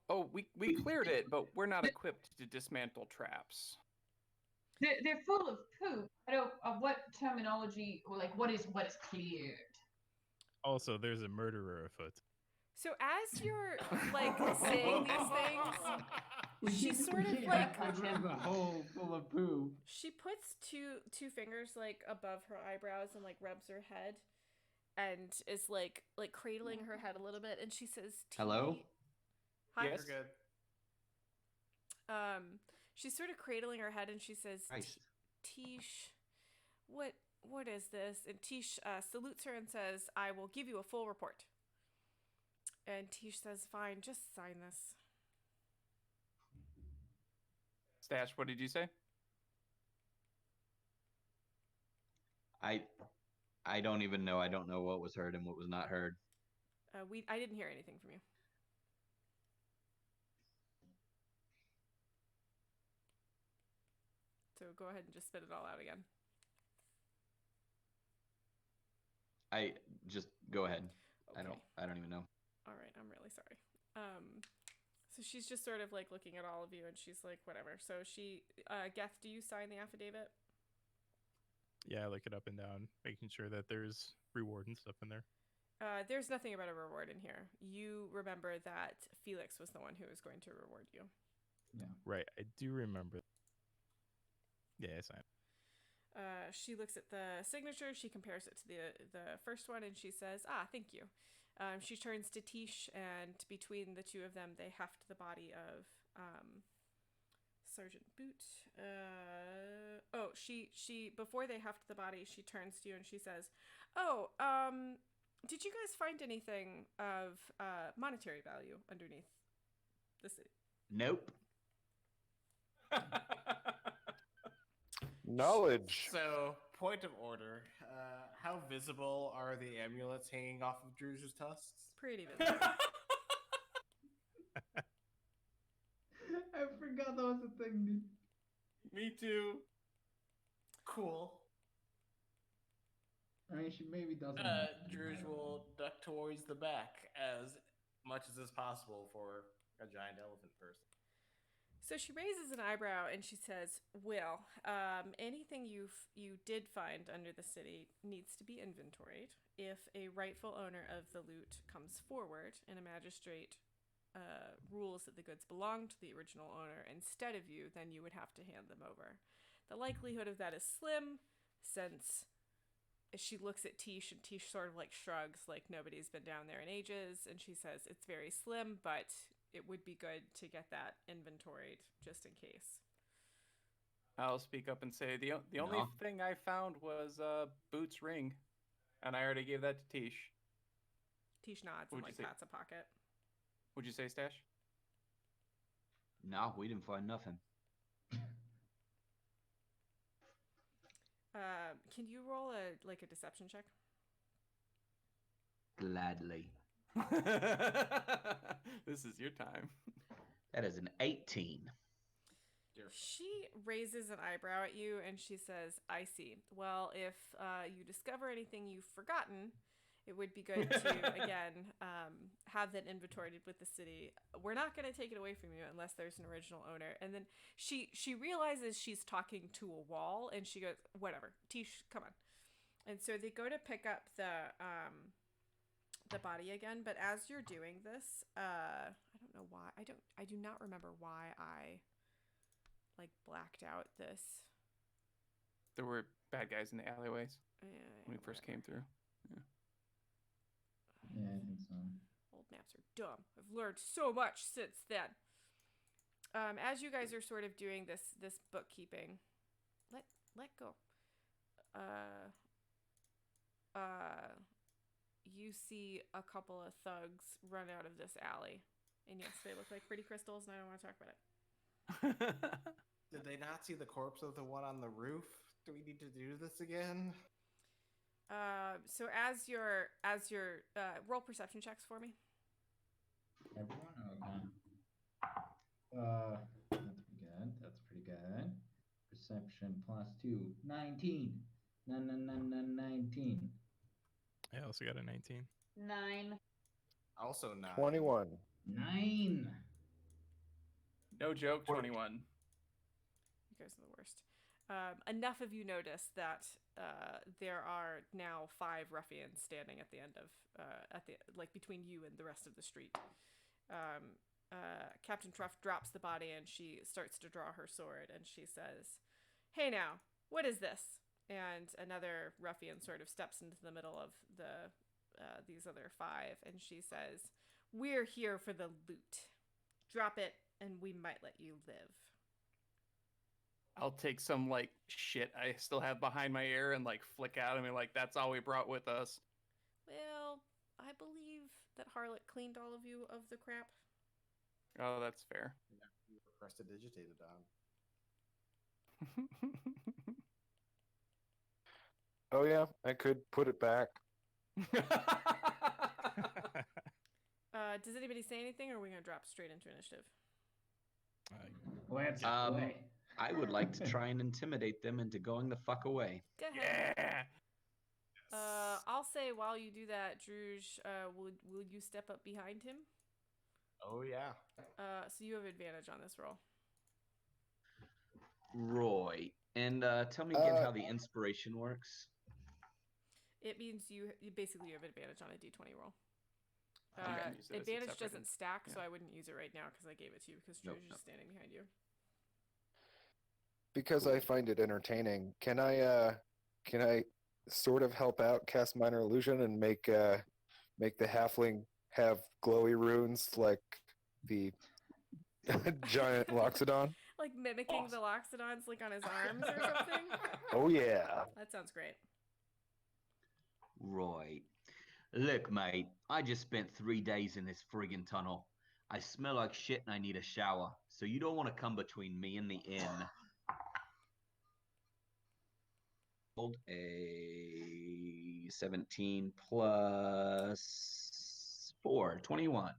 Oh, we cleared it, but we're not equipped to dismantle traps. They're full of poop. I don't. What terminology or like what is cleared? Also, there's a murderer afoot. So as you're like saying these things, she sort of like a hole full of poo. she puts two fingers like above her eyebrows and like rubs her head, and is like cradling her head a little bit, and she says, Hello? Hi. Yes. You're good. She's sort of cradling her head and she says, Christ. Tish, what is this? And Tish salutes her and says, "I will give you a full report." And Tish says, "Fine, just sign this." Stash, what did you say? I don't even know. I don't know what was heard and what was not heard. I didn't hear anything from you. So go ahead and just spit it all out again. I just go ahead. Okay. I don't even know. All right, I'm really sorry. So she's just sort of like looking at all of you, and she's like, whatever. So she, Geth, do you sign the affidavit? Yeah, I look it up and down, making sure that there's reward and stuff in there. There's nothing about a reward in here. You remember that Felix was the one who was going to reward you. Yeah. Right, I do remember. Yeah, I signed. She looks at the signature, she compares it to the first one, and she says, "Thank you." She turns to Tish, and between the two of them, they heft the body of Sergeant Boot. She before they heft the body, she turns to you and she says, did you guys find anything of monetary value underneath the city?" Nope. Knowledge. So, point of order. How visible are the amulets hanging off of Drew's tusks? Pretty visible. I forgot that was a thing, dude. Me too. Cool. I mean, she maybe doesn't. Druge will duck towards the back as much as is possible for a giant elephant person. So she raises an eyebrow and she says, "Well, anything you did find under the city needs to be inventoried. If a rightful owner of the loot comes forward and a magistrate rules that the goods belong to the original owner instead of you, then you would have to hand them over. The likelihood of that is slim, since..." She looks at Tish, and Tish sort of like shrugs, like nobody's been down there in ages, and she says it's very slim, but it would be good to get that inventoried just in case. I'll speak up and say the only thing I found was Boot's ring, and I already gave that to Tish. Tish nods and like pats a pocket. Would you say, Stash? No, we didn't find nothing. Can you roll a deception check? Gladly. This is your time. That is an 18. She raises an eyebrow at you and she says, "I see. Well, if you discover anything you've forgotten, it would be good to, again, have that inventoried with the city. We're not going to take it away from you unless there's an original owner." And then she realizes she's talking to a wall, and she goes, "Whatever. Tish, come on." And so they go to pick up the body again, but as you're doing this, I don't know why. I do not remember why I like blacked out this. There were bad guys in the alleyways Yeah, when we first came through. Yeah. Yeah, I think so. Hold old maps are dumb. I've learned so much since then. As you guys are sort of doing this bookkeeping, let go. You see a couple of thugs run out of this alley, and yes, they look like pretty crystals, and I don't want to talk about it. Did they not see the corpse of the one on the roof? Do we need to do this again? So as your roll perception checks for me. Everyone? Okay. That's pretty good. Perception +2. 19. 19. I also got a 19. 9. Also 9. 21. 9. No joke, 21. You guys are the worst. Enough of you notice that there are now 5 ruffians standing at the end of between you and the rest of the street. Captain Truff drops the body and she starts to draw her sword and she says, "Hey now, what is this?" And another ruffian sort of steps into the middle of these other 5 and she says, "We're here for the loot. Drop it and we might let you live." I'll take some like shit I still have behind my ear and like flick at him and like that's all we brought with us. Well, I believe that Harlot cleaned all of you of the crap. Oh, that's fair. Yeah, you were prestidigitated on. Oh yeah, I could put it back. Does anybody say anything, or are we gonna drop straight into initiative? Let's play. I would like to try and intimidate them into going the fuck away. Go ahead. Yeah. I'll say while you do that, Druge, will you step up behind him? Oh yeah. So you have advantage on this roll. Roy, and tell me again how the inspiration works. It means you basically have advantage on a d20 roll. Okay. Advantage doesn't stack, so I wouldn't use it right now because I gave it to you because Druge is standing behind you. Because I find it entertaining, can I sort of help out, cast minor illusion, and make the halfling have glowy runes like the giant Loxodon? Like mimicking the Loxodons like on his arms or something? Oh yeah. That sounds great. Roy, look mate, I just spent 3 days in this friggin' tunnel. I smell like shit and I need a shower, so you don't want to come between me and the inn. A 17 plus 4, 21.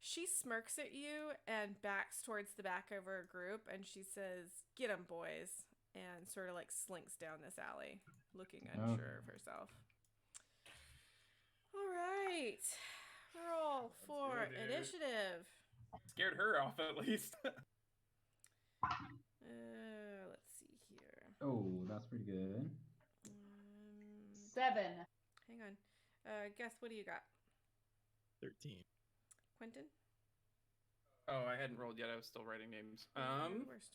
She smirks at you and backs towards the back of her group and she says, "Get 'em, boys," and sort of like slinks down this alley, looking unsure of herself. All right. Roll for initiative. Scared her off at least. Let's see here. Oh, that's pretty good. 7. Hang on. Guess what do you got? 13. Quentin? Oh, I hadn't rolled yet. I was still writing names. You're the worst.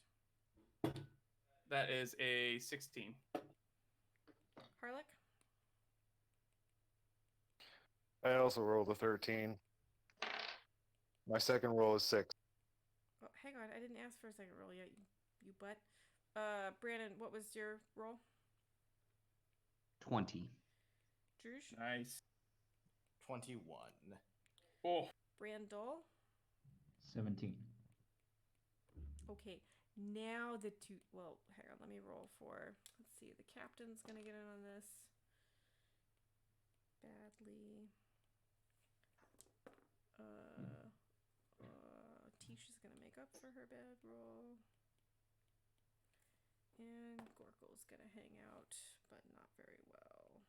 That is a 16. Harlech? I also rolled a 13. My second roll is 6. Oh, hang on. I didn't ask for a second roll yet, you butt. Brandon, what was your roll? 20. Druge? Nice. 21. Oh. Brandol? 17. Okay. Now the two... Well, hang on. Let me roll for... Let's see. The captain's going to get in on this. Badly. Tisha's going to make up for her bad roll. And Gorkle's going to hang out, but not very well.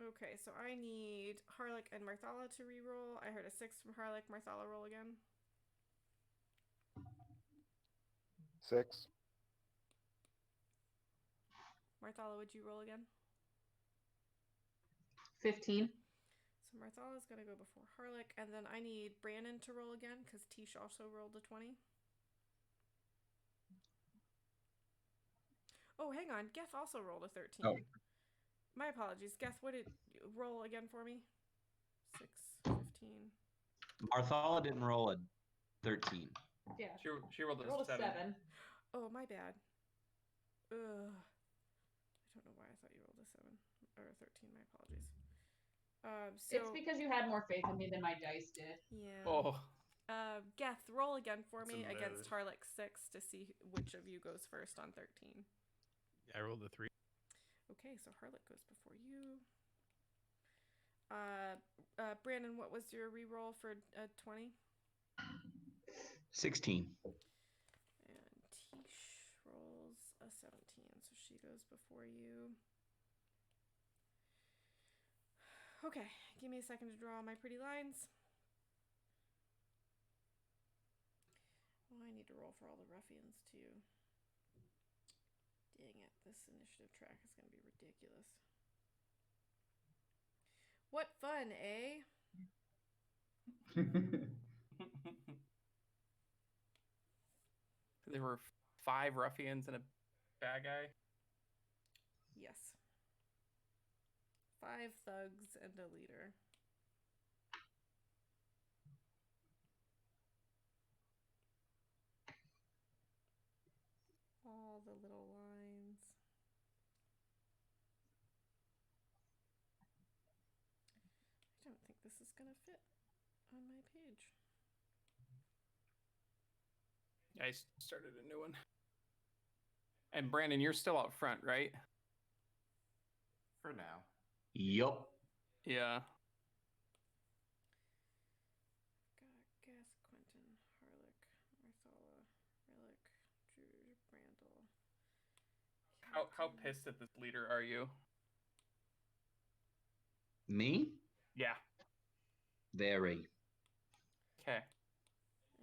Okay, so I need Harlech and Marthala to re-roll. I heard a 6 from Harlech. Marthala, roll again. 6. Marthala, would you roll again? 15. So Marthala's going to go before Harlech, and then I need Brandon to roll again, because Tish also rolled a 20. Oh, hang on. Geth also rolled a 13. Oh. My apologies. Guess what did roll again for me? 6, 15. Marthala didn't roll a 13. Yeah. She rolled I rolled a 7. 7. Oh, my bad. Ugh. I don't know why I thought you rolled a 7 or a 13. My apologies. It's because you had more faith in me than my dice did. Yeah. Oh. Geth, roll again for It's me a against mood. Harlech 6 to see which of you goes first on 13. I rolled a 3. Okay, so Harlech goes before you. Brandon, what was your reroll for 20? 16. And Tish rolls a 17, so she goes before you. Okay, give me a second to draw my pretty lines. Oh, I need to roll for all the ruffians, too. Dang it, this initiative track is going to be ridiculous. What fun, eh? There were 5 ruffians and a bad guy. Yes. 5 thugs and a leader. All the little lines. I don't think this is going to fit on my page. I started a new one. And Brandon, you're still out front, right? For now. Yup. Yeah. Got Geth, Quentin, Harlech, Marthala, Relic, Drew, Brandel. How pissed at this leader are you? Me? Yeah. Very. Okay.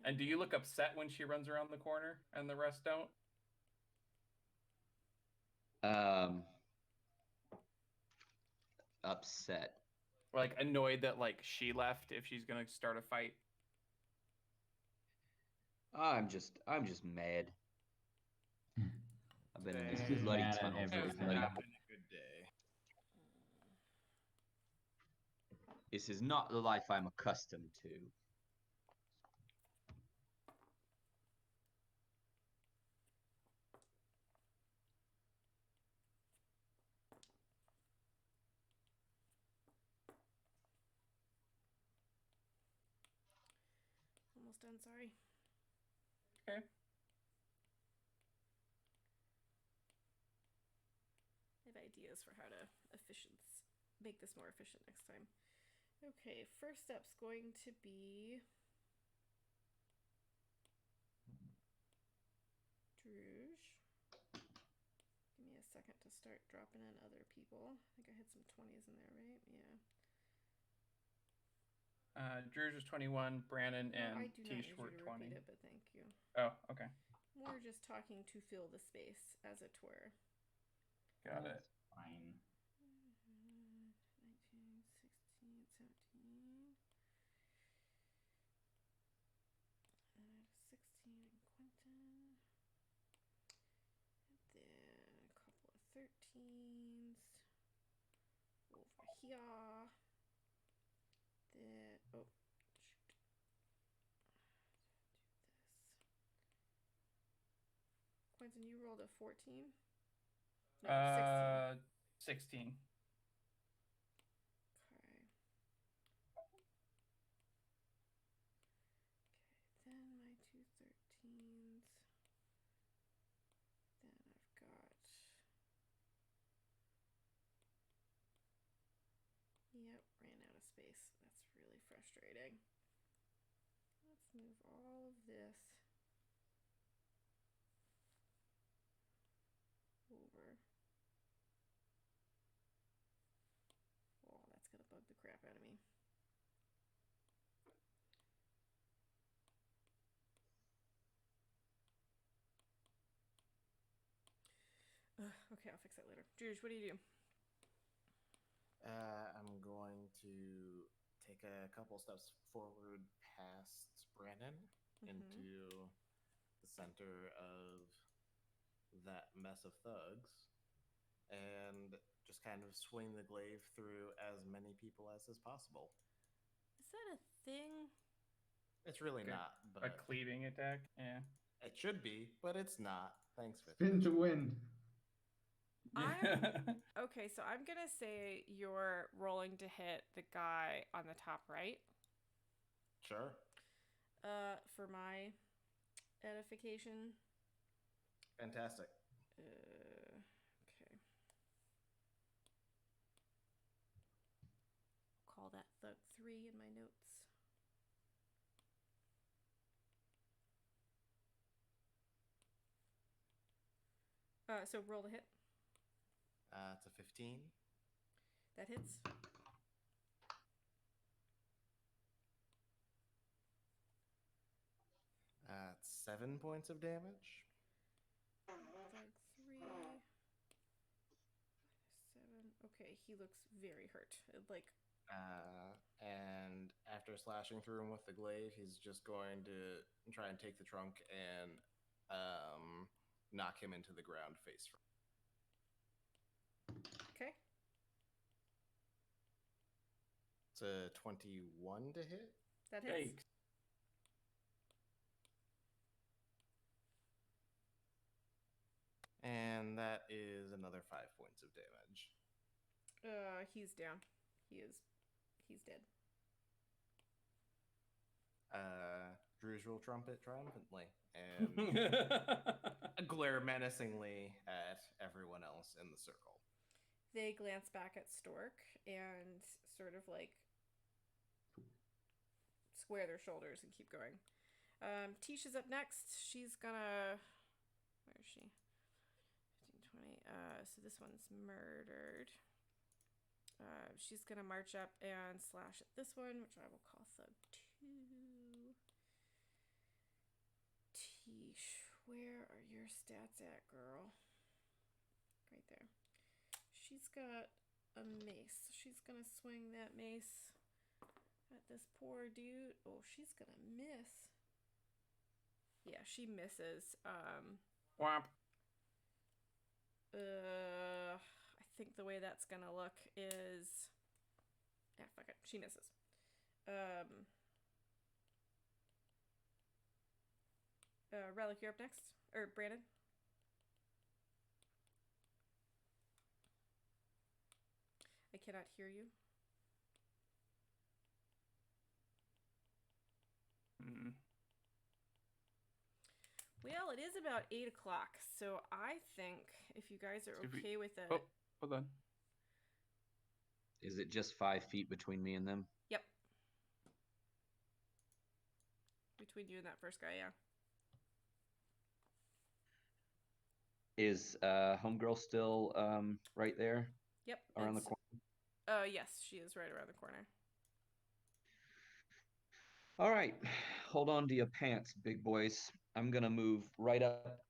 And do you look upset when she runs around the corner and the rest don't? Upset. Like annoyed that like she left if she's gonna start a fight? I'm just mad. I've been in this It's just bloody mad at tunnel for everything. bloody. Having a good day. This is not the life I'm accustomed to. Almost done, sorry. Okay. I have ideas for how to make this more efficient next time. Okay, first step's going to be Druge. Give me a second to start dropping in other people. I think I had some 20s in there, right? Yeah. Drew's was 21, Brandon and I do not Tish need were you to 20. repeat it, but thank you. Oh, okay. More just talking to fill the space, as it were. Got it. Fine. 19, 16, 17. 16 in Quentin. And then a couple of 13s. Over here. Then, oh, shoot. Do this. Quentin, you rolled a 14? No, 16. 16. Okay, then my 2 13s. Then I've got. Yep, ran out of space. That's really frustrating. Let's move all of this over. Oh, that's gonna bug the crap out of me. Okay, I'll fix that later. Juge, what do you do? I'm going to take a couple steps forward past Brandon into the center of that mess of thugs. and just kind of swing the glaive through as many people as is possible. Is that a thing? It's really Okay. not, A but cleaving attack. Yeah. it should be, but it's not. Thanks, Spin to win. Okay, so I'm gonna say you're rolling to hit the guy on the top right. Sure. For my edification. Fantastic. Okay. Call that thug 3 in my notes. So roll to hit. It's a 15. That hits. It's 7 points of damage. Thug 3. 7. Okay, he looks very hurt. And after slashing through him with the glaive, he's just going to try and take the trunk and knock him into the ground face first. Okay. It's a 21 to hit. That hits. Yikes. And that is another 5 points of damage. He's down. He's dead. Druge will trumpet triumphantly and glare menacingly at everyone else in the circle. They glance back at Stork and sort of like square their shoulders and keep going. Tisha's up next. She's gonna... Where is she? 15, 20. So this one's murdered. She's gonna march up and slash at this one, which I will call Thug 2. Tish, where are your stats at, girl? Right there. She's got a mace. She's gonna swing that mace at this poor dude. Oh, she's gonna miss. Yeah, she misses. Womp. I think the way that's gonna look is... Yeah, fuck it. She misses. Relic, you're up next. Or Brandon. I cannot hear you. Well, it is about 8 o'clock, so I think if you guys are okay with it... Oh, hold on. Is it just 5 feet between me and them? Yep. Between you and that first guy, yeah. Is homegirl still right there? Yep. Around the corner? Yes, she is right around the corner. All right. Hold on to your pants, big boys. I'm going to move right up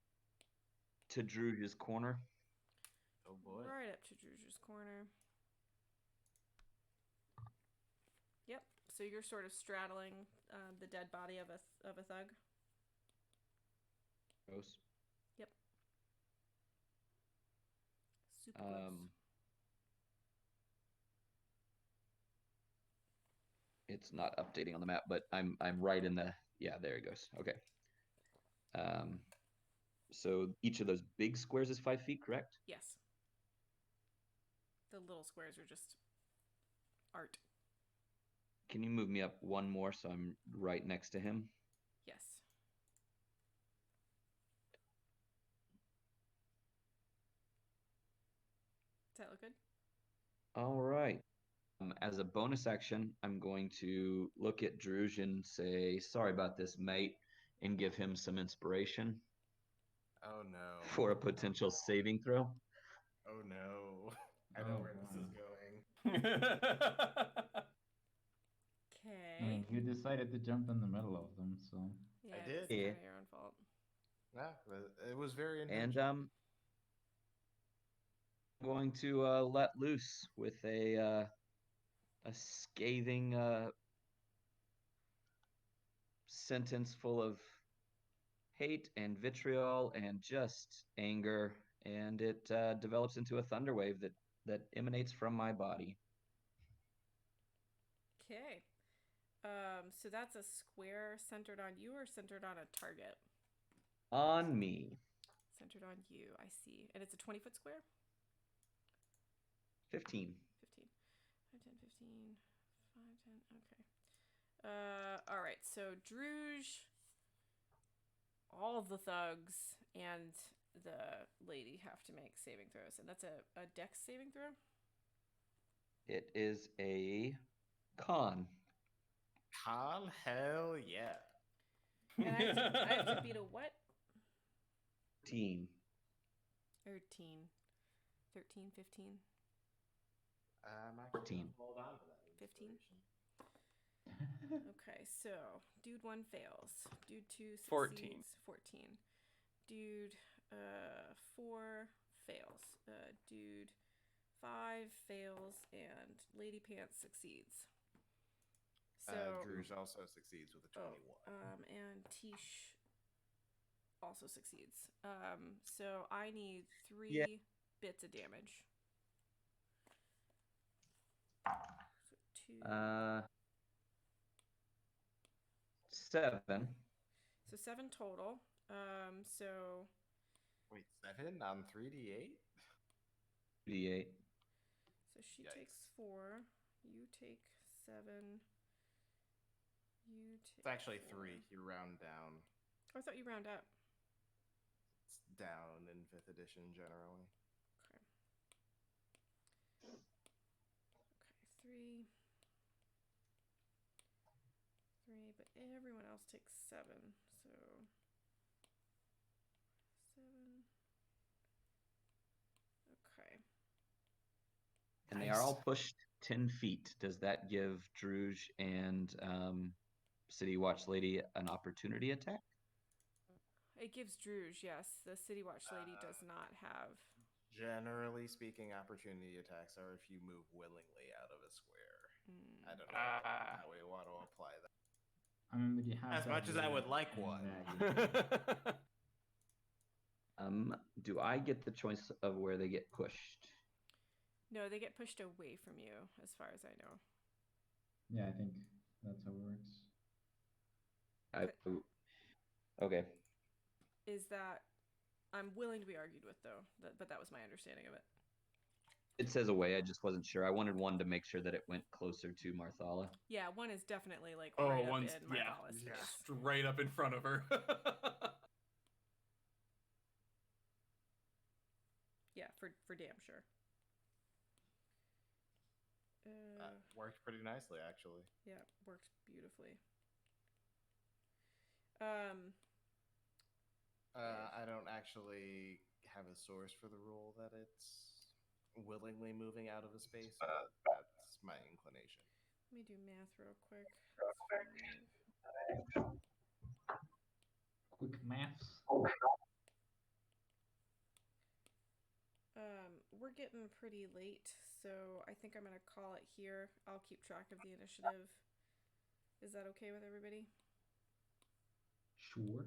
to Druge's corner. Oh boy. Right up to Druge's corner. Yep. So you're sort of straddling the dead body of a thug. Gross. Yep. Super gross. It's not updating on the map, but I'm right in the... Yeah, there it goes. Okay. So each of those big squares is 5 feet, correct? Yes. The little squares are just art. Can you move me up one more so I'm right next to him? Yes. Does that look good? All right. As a bonus action, I'm going to look at Druge and say, sorry about this, mate, and give him some inspiration. Oh no. For a potential saving throw. Oh no. I know where this is going. Okay. I mean, you decided to jump in the middle of them, so... Yeah, I did. it's kind of your own fault. Yeah, it was very And intentional. I'm going to let loose with a scathing sentence full of hate and vitriol and just anger and it develops into a thunder wave that emanates from my body. Okay. So that's a square centered on you or centered on a target? On me. Centered on you, I see. And it's a 20-foot square? 15. 15. 5, 10, 15. 5, 10, okay. All right, so Druge, all the thugs, and the lady have to make saving throws. And that's a dex saving throw? It is a con. Con? Hell yeah. And I have to beat a what? 13. 13. 13, 15. I'm actually 14. gonna hold on to that. 15? inspiration. Okay, so dude 1 fails. Dude 2 succeeds. 14. 14. Dude 4 fails. Dude 5 fails, and Lady Pants succeeds. So Druge also succeeds with a 21. and Tish also succeeds. So I need 3 bits of damage. So 2. 7. So 7 total. So Wait, 7 on 3d8? D8. so she Yikes. takes 4. You take 7. You take. It's actually 4. 3. You round down. Oh, I thought you round up. It's down in 5th edition generally. Okay. Okay, 3. 3, but everyone else takes 7. So 7. Okay. And they are all pushed 10 feet. Does that give Druge and City Watch Lady an opportunity attack? It gives Druge, yes. The City Watch Lady does not have. Generally speaking, opportunity attacks are if you move willingly out of a square. I don't know how we want to apply that. I remember you have As that much as I rule would like in one. Do I get the choice of where they get pushed? No, they get pushed away from you, as far as I know. Yeah, I think that's how it works. Okay. Is that I'm willing to be argued with, though, but that was my understanding of it. It says away. I just wasn't sure. I wanted one to make sure that it went closer to Marthala. Yeah, one is definitely like right up one's in Marthala's face. straight up in front of her. Yeah, for damn sure. Worked pretty nicely, actually. Yeah, worked beautifully. I don't actually have a source for the rule that it's willingly moving out of a space, but that's my inclination. Let me do math real quick. Quick maths. We're getting pretty late, so I think I'm gonna call it here. I'll keep track of the initiative. Is that okay with everybody? Sure.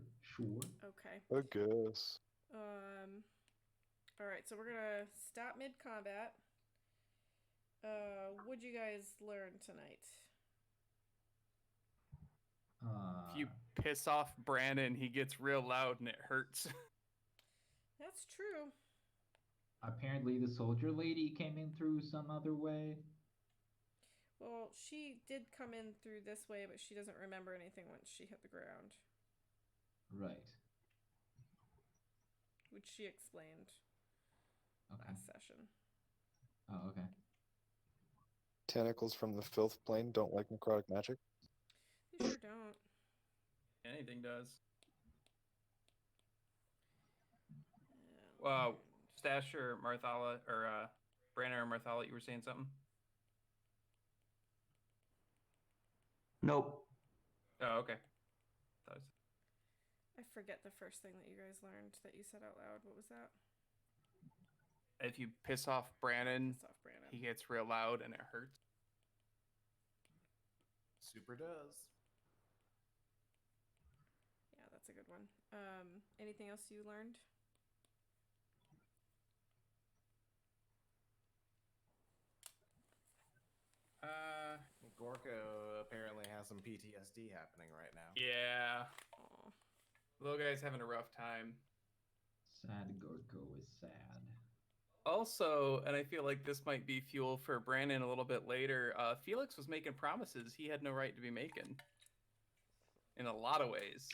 Okay. I guess. All right, so we're gonna stop mid-combat. What'd you guys learn tonight? If you piss off Brandon, he gets real loud and it hurts. That's true. Apparently, the soldier lady came in through some other way. Well, she did come in through this way, but she doesn't remember anything once she hit the ground. Right. Which she explained last session. Oh, okay. Tentacles from the filth plane don't like necrotic magic. They sure don't. Anything does. Wow. Stash or Marthala, or Brandon or Marthala, you were saying something? Nope. Oh, okay. I forget the first thing that you guys learned that you said out loud. What was that? If you piss off Brandon, he gets real loud and it hurts. Super does. Yeah, that's a good one. Anything else you learned? has some PTSD happening right now. Yeah. Aw. Little guy's having a rough time. Sad Gorko is sad. Also, and I feel like this might be fuel for Brandon a little bit later, Felix was making promises he had no right to be making. In a lot of ways.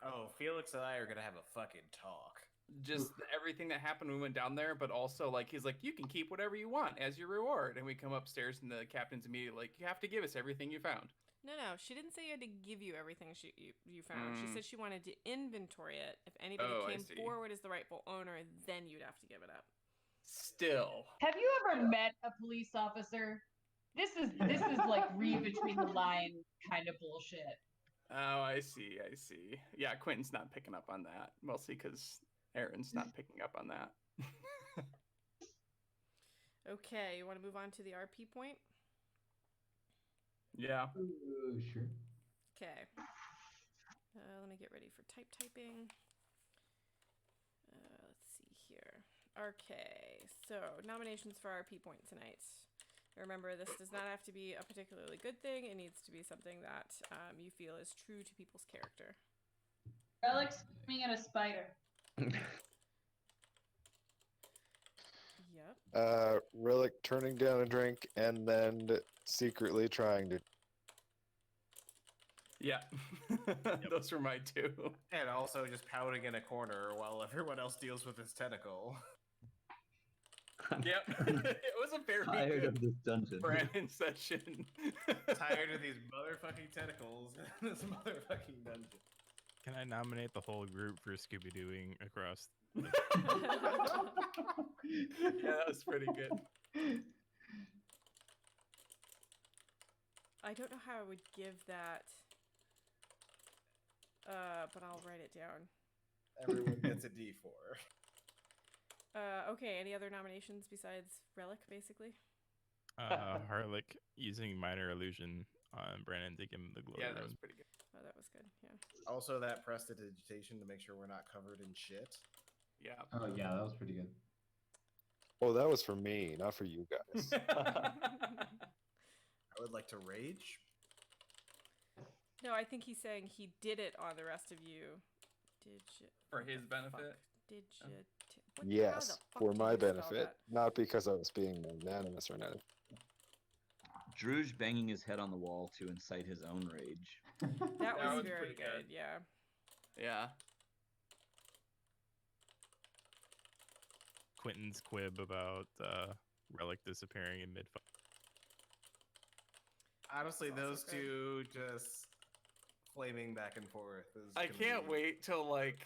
Oh, Felix and I are gonna have a fucking talk. Just everything that happened when we went down there, but also like he's like, you can keep whatever you want as your reward. And we come upstairs and the captain's immediately like, you have to give us everything you found. No, she didn't say you had to give you everything you found. She said she wanted to inventory it. If anybody came forward as the rightful owner, then you'd have to give it up. Still. Have you ever met a police officer? This is like read between the line kind of bullshit. Oh, I see. Yeah, Quentin's not picking up on that. Mostly because Aaron's not picking up on that. Okay, you want to move on to the RP point? Yeah. Sure. Okay. Let me get ready for typing. Let's see here. Okay, so nominations for RP point tonight. Remember, this does not have to be a particularly good thing. It needs to be something that you feel is true to people's character. Relic screaming at a spider. Yep. Relic turning down a drink and then secretly trying to. Yeah. Those were my two. And also just pouting in a corner while everyone else deals with his tentacle. Yep. It was a very Tired good of this dungeon. Brandon session. Tired of these motherfucking tentacles in this motherfucking dungeon. Can I nominate the whole group for Scooby-Dooing across? Yeah, that was pretty good. I don't know how I would give that, but I'll write it down. Everyone gets a D4. Okay, any other nominations besides Relic, basically? Harlick using minor illusion on Brandon to give him the glory Yeah, that rune. was pretty good. Oh, that was good, yeah. Also, that prestidigitation to make sure we're not covered in shit. Yeah. Oh yeah, that was pretty good. Oh, that was for me, not for you guys. I would like to rage. No, I think he's saying he did it on the rest of you. Did you? For his benefit? Did you? Yes, for my benefit, not because I was being magnanimous or anything. Druge banging his head on the wall to incite his own rage. That was was very pretty good, good. yeah. Yeah. Quentin's quib about Relic disappearing in mid-fight. Honestly, That's also those great. two just flaming back and forth. Is I gonna can't be- wait till like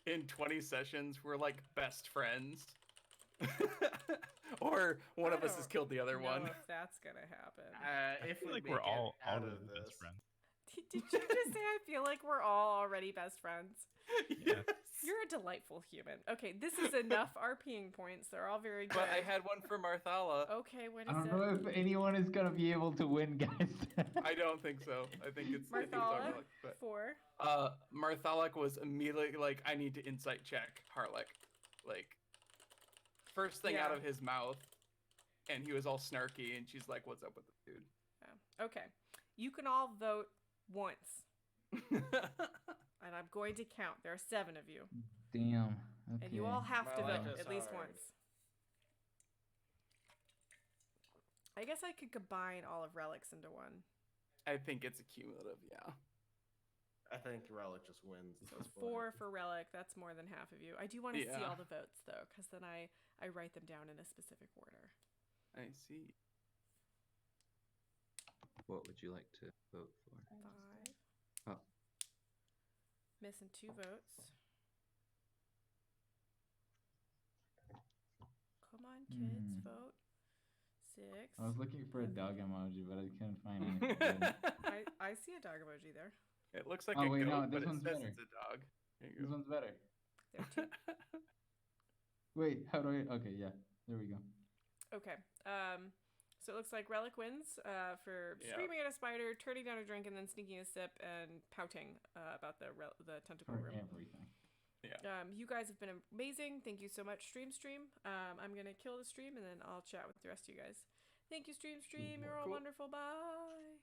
in 20 sessions we're like best friends. Or one I of us has don't killed the other know one. if that's gonna happen. I If feel we like make we're it all out already of best this, friends. Did you just say I feel like we're all already best friends? Yes. You're a delightful human. Okay, this is enough RPing points. They're all very good. But I had one for Marthala. Okay, what I is don't know it? if anyone is gonna be able to win, guys. I don't think so. I think it's Marthala, Harlick, but 4. Marthalic was immediately like, I need to insight check Harlick. Like first thing out Yeah. of his mouth. And he was all snarky and she's like, what's up with the dude? Yeah. Okay. You can all vote once. And I'm going to count. There are 7 of you. Damn. Okay. And you all have to My life vote is at least hard. once. I guess I could combine all of Relics into one. I think it's a cumulative, yeah. I think Relic just wins. at So this it's point. 4 for Relic. That's more than half of you. I do want to see Yeah. all the votes, though, because then I write them down in a specific order. I see. What would you like to vote for? 5. Oh. Missing 2 votes. Come on, kids, vote. 6. I was looking for a dog emoji, but I couldn't find anything. good. I see a dog emoji there. It looks like Oh, a wait, goat, no, but this it one's says better. it's a dog. There you This go. one's better. There are 2. Wait, how do I? Okay, yeah, there we go. Okay. So it looks like Relic wins for Yeah. screaming at a spider, turning down a drink, and then sneaking a sip and pouting about the tentacle For room. everything. You guys have been amazing. Thank you so much, Stream. I'm going to kill the stream, and then I'll chat with the rest of you guys. Thank you, Stream. You're all Cool. wonderful. Bye.